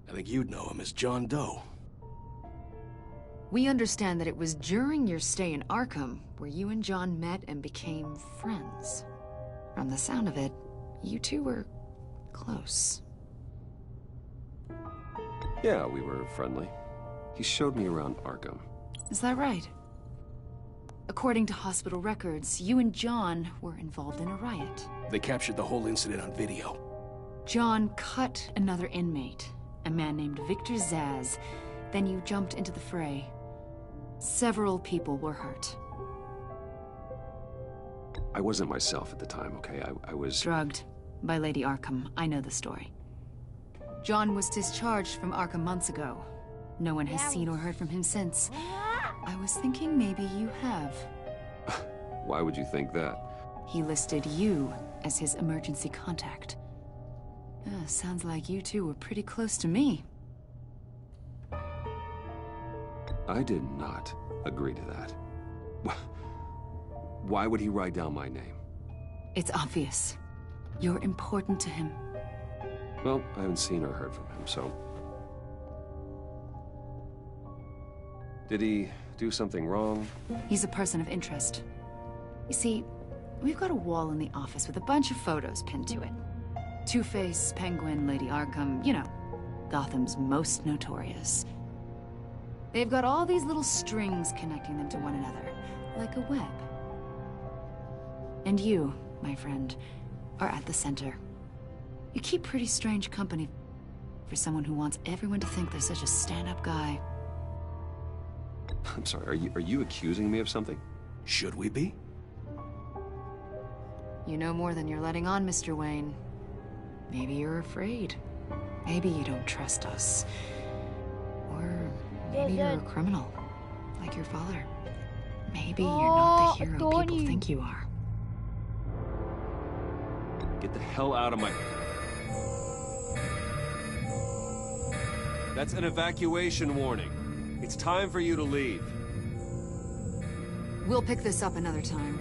I think you'd know him as John Doe. We understand that it was during your stay in Arkham where you and John met and became friends. From the sound of it, you two were close. Yeah, we were friendly. He showed me around Arkham. Is that right? According to hospital records, you and John were involved in a riot. They captured the whole incident on video. John cut another inmate, a man named Victor Zsasz. Then you jumped into the fray. Several people were hurt. I wasn't myself at the time, okay? I was... drugged by Lady Arkham. I know the story. John was discharged from Arkham months ago. No one has seen or heard from him since. I was thinking maybe you have. Why would you think that? He listed you as his emergency contact. Sounds like you two were pretty close to me. I did not agree to that. Why would he write down my name? It's obvious. You're important to him. Well, I haven't seen or heard from him, so... Did he do something wrong? He's a person of interest. You see, we've got a wall in the office with a bunch of photos pinned to it. Two-Face, Penguin, Lady Arkham, you know, Gotham's most notorious. They've got all these little strings connecting them to one another, like a web. And you, my friend, are at the center. You keep pretty strange company for someone who wants everyone to think they're such a stand-up guy. I'm sorry, are you accusing me of something? Should we be? You know more than you're letting on, Mr. Wayne. Maybe you're afraid. Maybe you don't trust us. Or maybe you're a criminal, like your father. Maybe you're not the hero people think you are. Get the hell out of my... That's an evacuation warning. It's time for you to leave. We'll pick this up another time.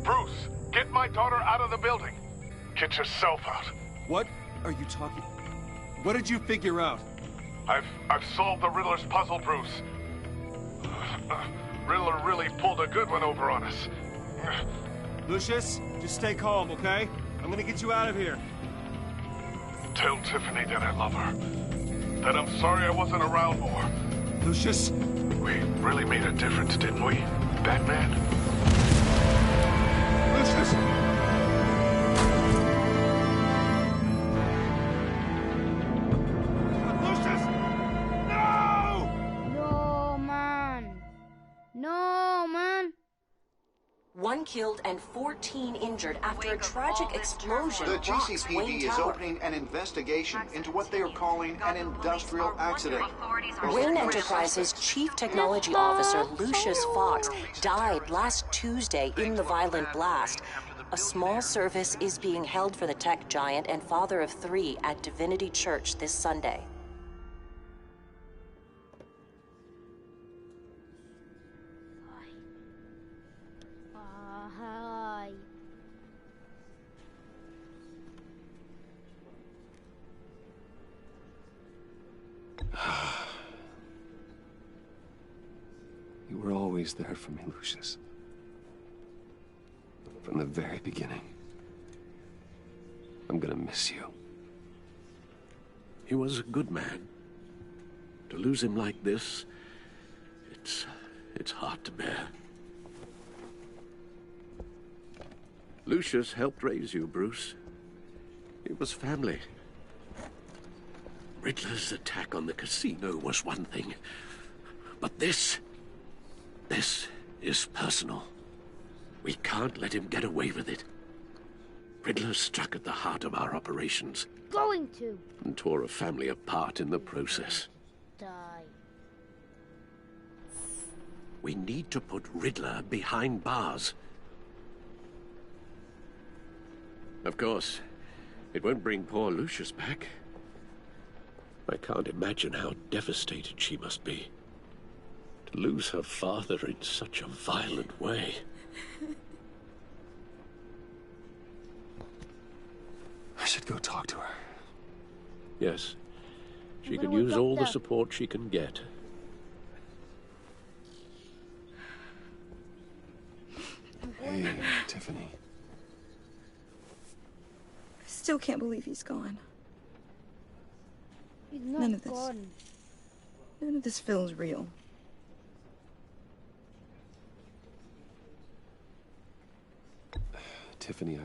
Bruce, get my daughter out of the building. Get yourself out. What are you talking... What did you figure out? I've solved the Riddler's puzzle, Bruce. Riddler really pulled a good one over on us. Lucius, just stay calm, okay? I'm gonna get you out of here. Tell Tiffany that I love her. That I'm sorry I wasn't around more. Lucius? We really made a difference, didn't we, Batman? Lucius! One killed and 14 injured after a tragic explosion. The GCPD is opening an investigation into what they are calling an industrial accident. Wayne Enterprises' Chief Technology Officer, Lucius Fox, died last Tuesday in the violent blast. A small service is being held for the tech giant and father of 3 at Divinity Church this Sunday. You were always there for me, Lucius. From the very beginning. I'm gonna miss you. He was a good man. To lose him like this, it's hard to bear. Lucius helped raise you, Bruce. It was family. Riddler's attack on the casino was one thing, but this is personal. We can't let him get away with it. Riddler struck at the heart of our operations. Going to. And tore a family apart in the process. Die. We need to put Riddler behind bars. Of course, it won't bring poor Lucius back. I can't imagine how devastated she must be. To lose her father in such a violent way. I should go talk to her. Yes. She can use all the support she can get. Hey, Tiffany. I still can't believe he's gone. He's not None of gone. this feels real. Tiffany,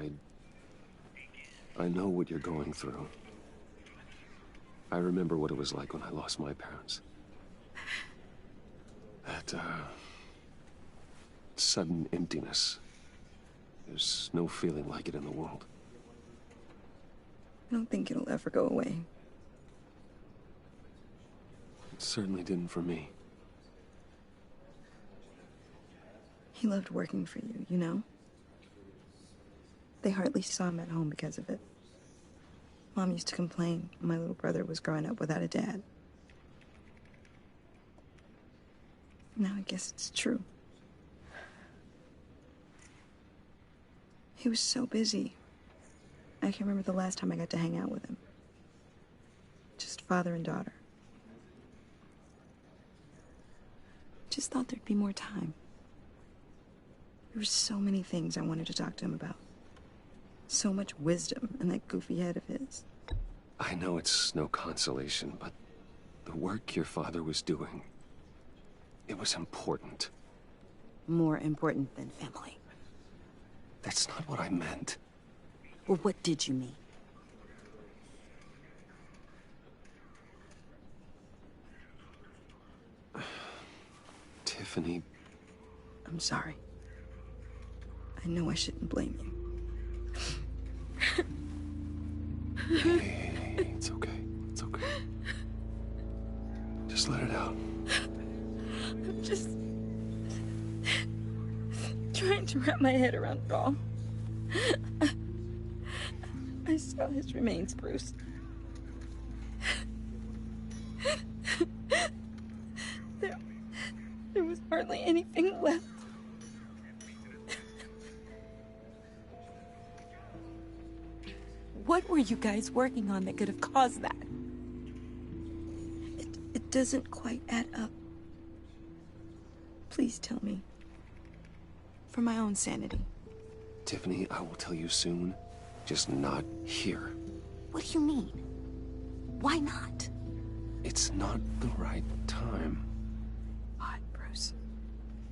I know what you're going through. I remember what it was like when I lost my parents. That, sudden emptiness. There's no feeling like it in the world. I don't think it'll ever go away. It certainly didn't for me. He loved working for you, you know? They hardly saw him at home because of it. Mom used to complain when my little brother was growing up without a dad. Now I guess it's true. He was so busy. I can't remember the last time I got to hang out with him. Just father and daughter. Just thought there'd be more time. There were so many things I wanted to talk to him about. So much wisdom in that goofy head of his. I know it's no consolation, but the work your father was doing, it was important. More important than family. That's not what I meant. Well, what did you mean? Tiffany. I'm sorry. I know I shouldn't blame you. Hey, it's okay. It's okay. Just let it out. I'm just trying to wrap my head around it all. I saw his remains, Bruce. There was hardly anything left. What were you guys working on that could have caused that? It doesn't quite add up. Please tell me. For my own sanity. Tiffany, I will tell you soon. Just not here. What do you mean? Why not? It's not the right time. What, Bruce?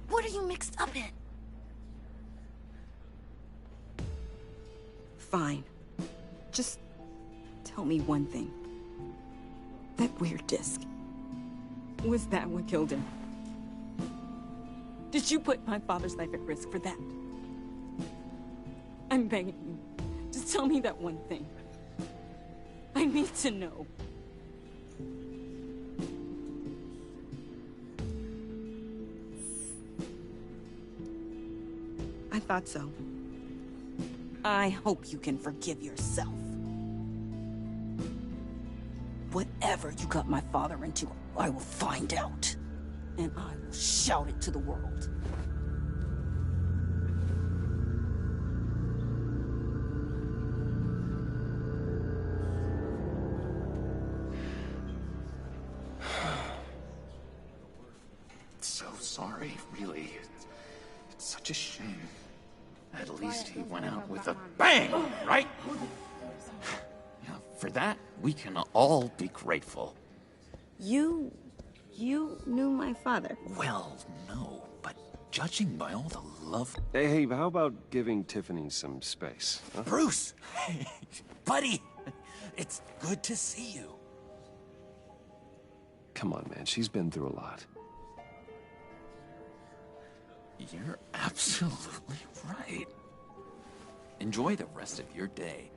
What are you mixed up in? Fine. Just tell me one thing. That weird disc. Was that what killed him? Did you put my father's life at risk for that? I'm begging you. Just tell me that one thing. I need to know. I thought so. I hope you can forgive yourself. Whatever you got my father into, I will find out. And I will shout it to the world. So sorry, really. It's such a shame. At least he went out with a bang, right? Yeah, for that, we can all be grateful. You knew my father? Well, no, but judging by all the love... Hey, how about giving Tiffany some space? Huh? Bruce! Hey, buddy! It's good to see you. Come on, man. She's been through a lot. You're absolutely right. Enjoy the rest of your day.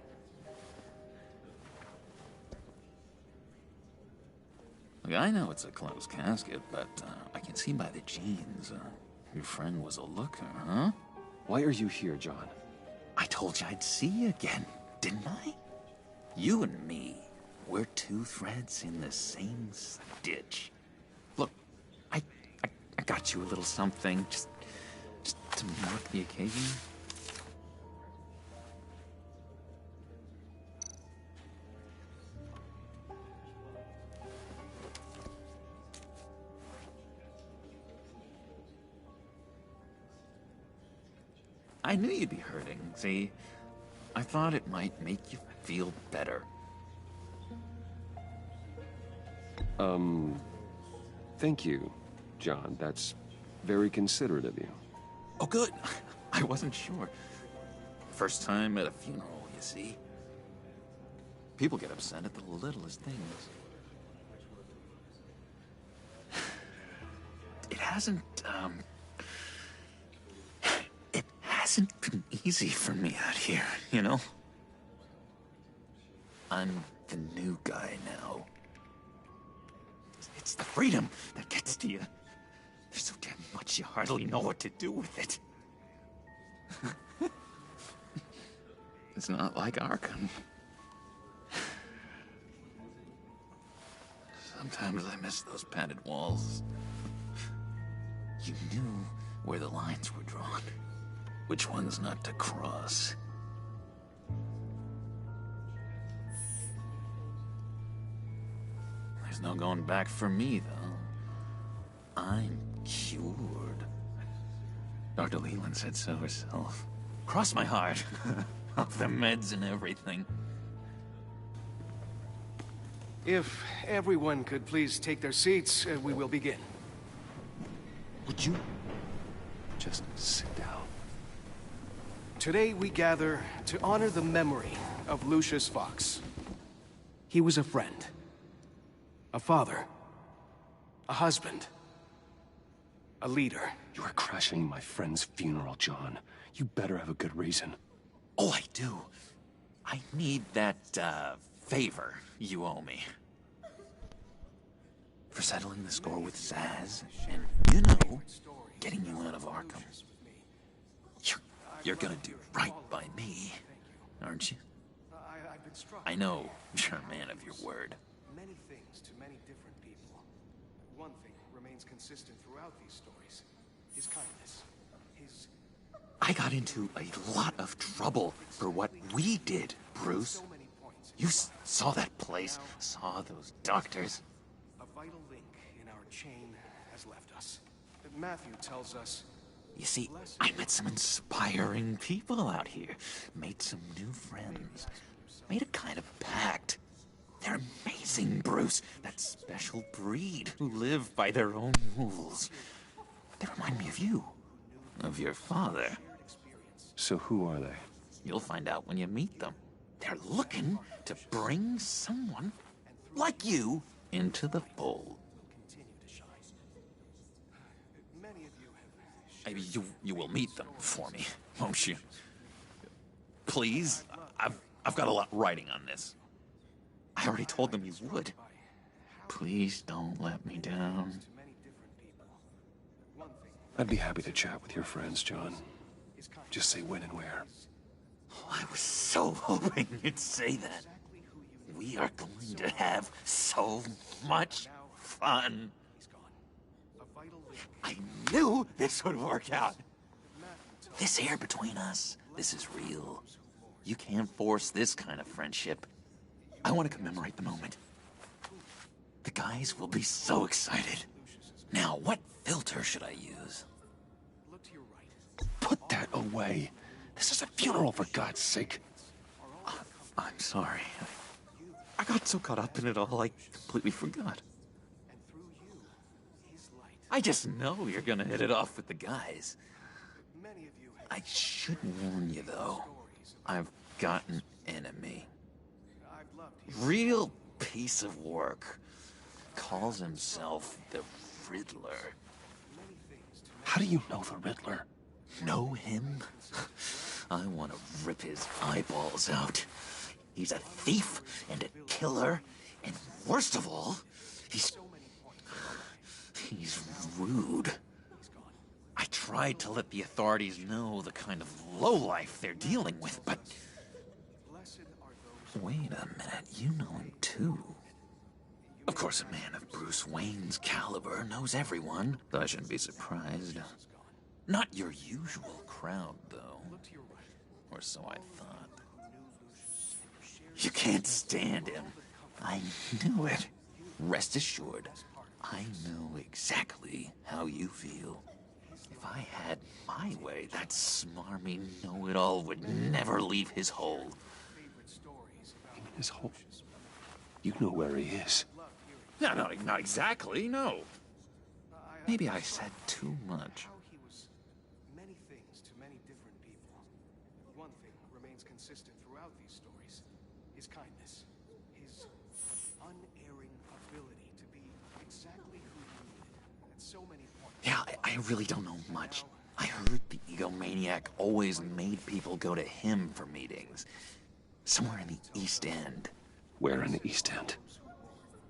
Look, I know it's a closed casket, but I can see by the jeans, your friend was a looker, huh? Why are you here, John? I told you I'd see you again, didn't I? You and me, we're two threads in the same stitch. Look, I got you a little something, just to mark the occasion. I knew you'd be hurting, see? I thought it might make you feel better. Thank you, John. That's very considerate of you. Oh, good. I wasn't sure. First time at a funeral, you see. People get upset at the littlest things. It hasn't been easy for me out here, you know? I'm the new guy now. It's the freedom that gets to you. There's so damn much you hardly know what to do with it. It's not like Arkham. Sometimes I miss those padded walls. You knew where the lines were drawn, which ones not to cross. There's no going back for me, though. I'm cured. Dr. Leland said so herself. Cross my heart. Off the meds and everything. If everyone could please take their seats, we will begin. Would you just sit down? Today we gather to honor the memory of Lucius Fox. He was a friend, a father, a husband, a leader. You are crashing my friend's funeral, John. You better have a good reason. Oh, I do. I need that, favor you owe me. For settling the score with Zsasz, and, you know, getting you out of Arkham. You're gonna do right by me, aren't you? I know you're a man of your word. Many things to many different people. One thing remains consistent throughout these stories. His kindness. His... I got into a lot of trouble for what we did, Bruce. You saw that place, saw those doctors. A vital link in our chain has left us. Matthew tells us... You see, I met some inspiring people out here. Made some new friends. Made a kind of pact. They're amazing, Bruce. That special breed who live by their own rules. They remind me of you. Of your father. So who are they? You'll find out when you meet them. They're looking to bring someone like you into the fold. Maybe you will meet them for me, won't you? Please? I've got a lot writing on this. I already told them you would. Please don't let me down. I'd be happy to chat with your friends, John. Just say when and where. Oh, I was so hoping you'd say that. We are going to have so much fun. I knew this would work out. This air between us, this is real. You can't force this kind of friendship. I want to commemorate the moment. The guys will be so excited. Now, what filter should I use? Put that away. This is a funeral, for God's sake. I'm sorry. I got so caught up in it all, I completely forgot. I just know you're gonna hit it off with the guys. I should warn you, though. I've got an enemy. Real piece of work. Calls himself the Riddler. How do you know the Riddler? Know him? I want to rip his eyeballs out. He's a thief and a killer, and worst of all, he's rude. I tried to let the authorities know the kind of lowlife they're dealing with, but... Wait a minute, you know him too. Of course, a man of Bruce Wayne's caliber knows everyone, though I shouldn't be surprised. Not your usual crowd, though. Or so I thought. You can't stand him. I knew it. Rest assured, I know exactly how you feel. If I had my way, that smarmy know-it-all would never leave his hole. His hole? You know where he is. No, not exactly, no. Maybe I said too much. consistent throughout these stories. His kindness. His unerring ability to be exactly who he needed at so many points. Yeah, I really don't know much. I heard the egomaniac always made people go to him for meetings. Somewhere in the East End. Where in the East End?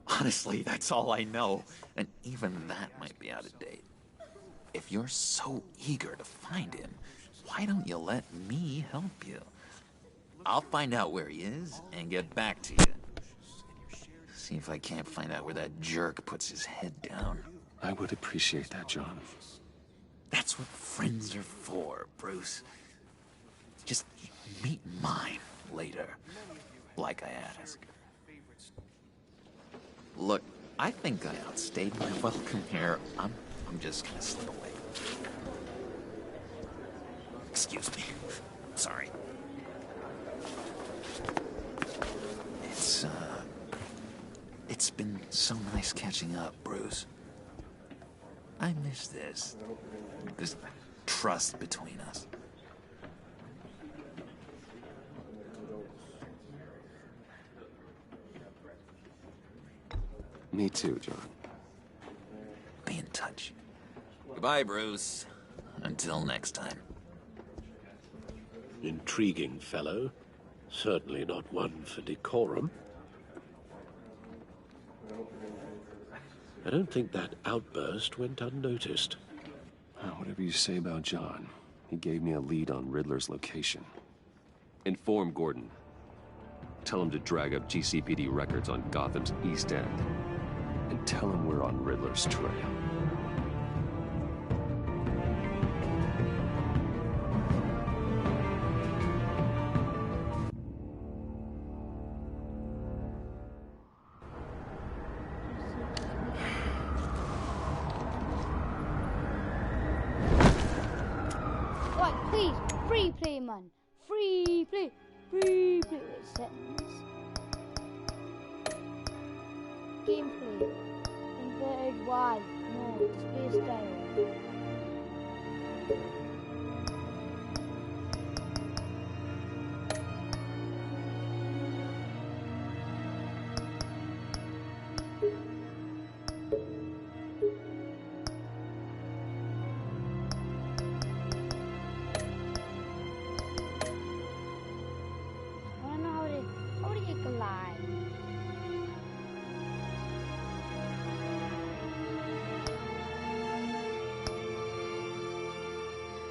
Honestly, that's all I know. And even that might be out of date. If you're so eager to find him, why don't you let me help you? I'll find out where he is and get back to you. See if I can't find out where that jerk puts his head down. I would appreciate that, John. That's what friends are for, Bruce. Just meet mine later, like I asked. Look, I think I outstayed my welcome here. I'm just gonna slip away. Excuse me. Sorry. It's been so nice catching up, Bruce. I miss this trust between us. Me too, John. Be in touch. Goodbye, Bruce. Until next time. Intriguing fellow. Certainly not one for decorum. I don't think that outburst went unnoticed. Whatever you say about John, he gave me a lead on Riddler's location. Inform Gordon. Tell him to drag up GCPD records on Gotham's East End. And tell him we're on Riddler's trail. Free play, man. Free play. Free play. Wait, settings. Gameplay. Inverted Y. No, space dial.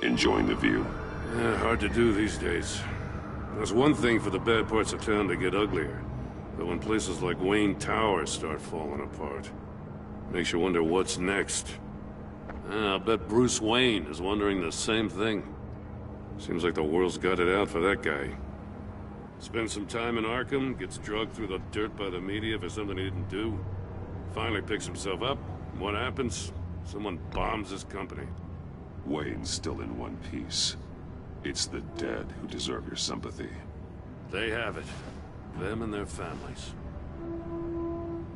Enjoying the view? Yeah, hard to do these days. There's one thing for the bad parts of town to get uglier. But when places like Wayne Tower start falling apart, makes you wonder what's next. I'll bet Bruce Wayne is wondering the same thing. Seems like the world's got it out for that guy. Spends some time in Arkham, gets drugged through the dirt by the media for something he didn't do. Finally picks himself up. What happens? Someone bombs his company. Wayne's still in one piece. It's the dead who deserve your sympathy. They have it. Them and their families.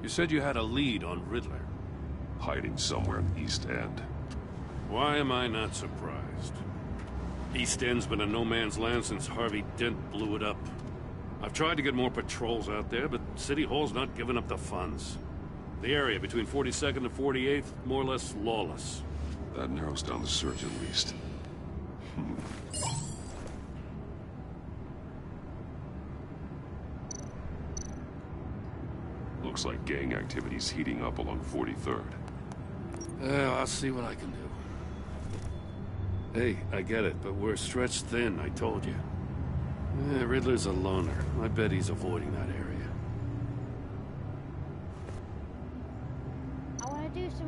You said you had a lead on Riddler. Hiding somewhere in the East End. Why am I not surprised? East End's been a no-man's land since Harvey Dent blew it up. I've tried to get more patrols out there, but City Hall's not giving up the funds. The area between 42nd and 48th, more or less lawless. That narrows down the search at least. Looks like gang activity's heating up along 43rd. I'll see what I can do. Hey, I get it, but we're stretched thin, I told you. Riddler's a loner. I bet he's avoiding that area.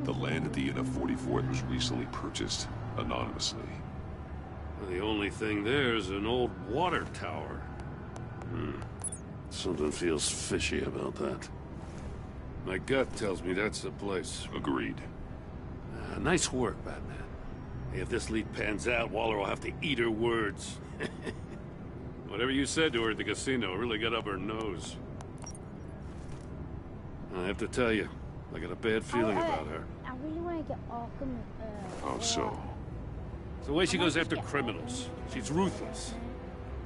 The land at the end of 44th was recently purchased, anonymously. The only thing there is an old water tower. Something feels fishy about that. My gut tells me that's the place. Agreed. Nice work, Batman. Hey, if this lead pans out, Waller will have to eat her words. Whatever you said to her at the casino really got up her nose. I have to tell you, I got a bad feeling about her. I really want to get Arkham. How so? It's the way she goes after criminals. She's ruthless.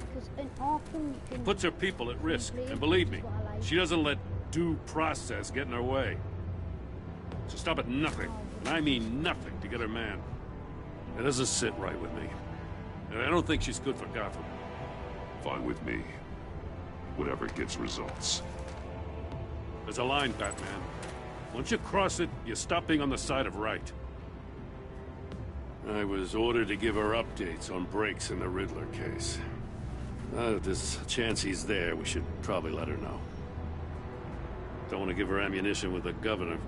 Because in Arkham, you can... Puts her people at risk, and believe me, she doesn't let due process get in her way. So stop at nothing, and I mean nothing, to get her man. It doesn't sit right with me. And I don't think she's good for Gotham. Fine with me. Whatever gets results. There's a line, Batman. Once you cross it, you stop being on the side of right. I was ordered to give her updates on breaks in the Riddler case. If there's a chance he's there, we should probably let her know. Don't want to give her ammunition with the governor.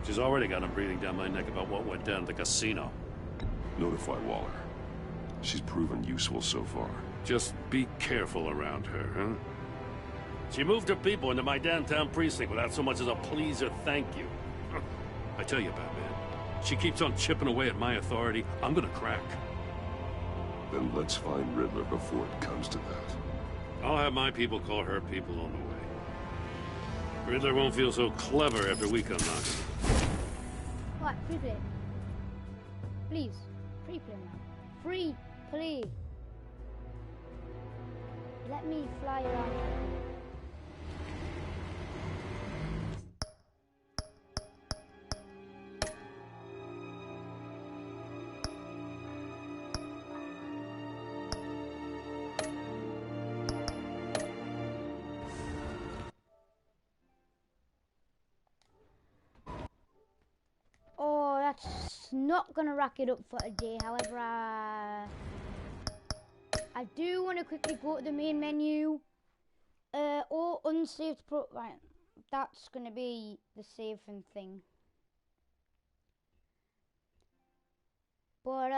She's already got him breathing down my neck about what went down at the casino. Notify Waller. She's proven useful so far. Just be careful around her, huh? She moved her people into my downtown precinct without so much as a please or thank you. I tell you, Batman, she keeps on chipping away at my authority, I'm gonna crack. Then let's find Riddler before it comes to that. I'll have my people call her people on the way. Riddler won't feel so clever after we come knocking. What? Free play. Please. Free play now. Free play. Let me fly around. Oh, that's not gonna rack it up for today. However, I do want to quickly go to the main menu. Or unsaved right. That's gonna be the saving thing. But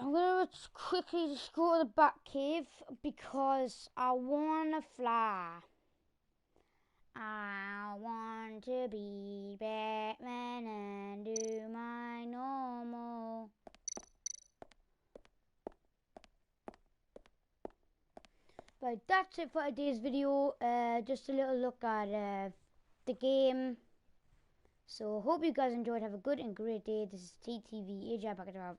I'm gonna quickly just go to the Batcave because I wanna fly. I want to be Batman and do my normal. But that's it for today's video. Just a little look at the game. So hope you guys enjoyed. Have a good and great day. This is TTV AJ back at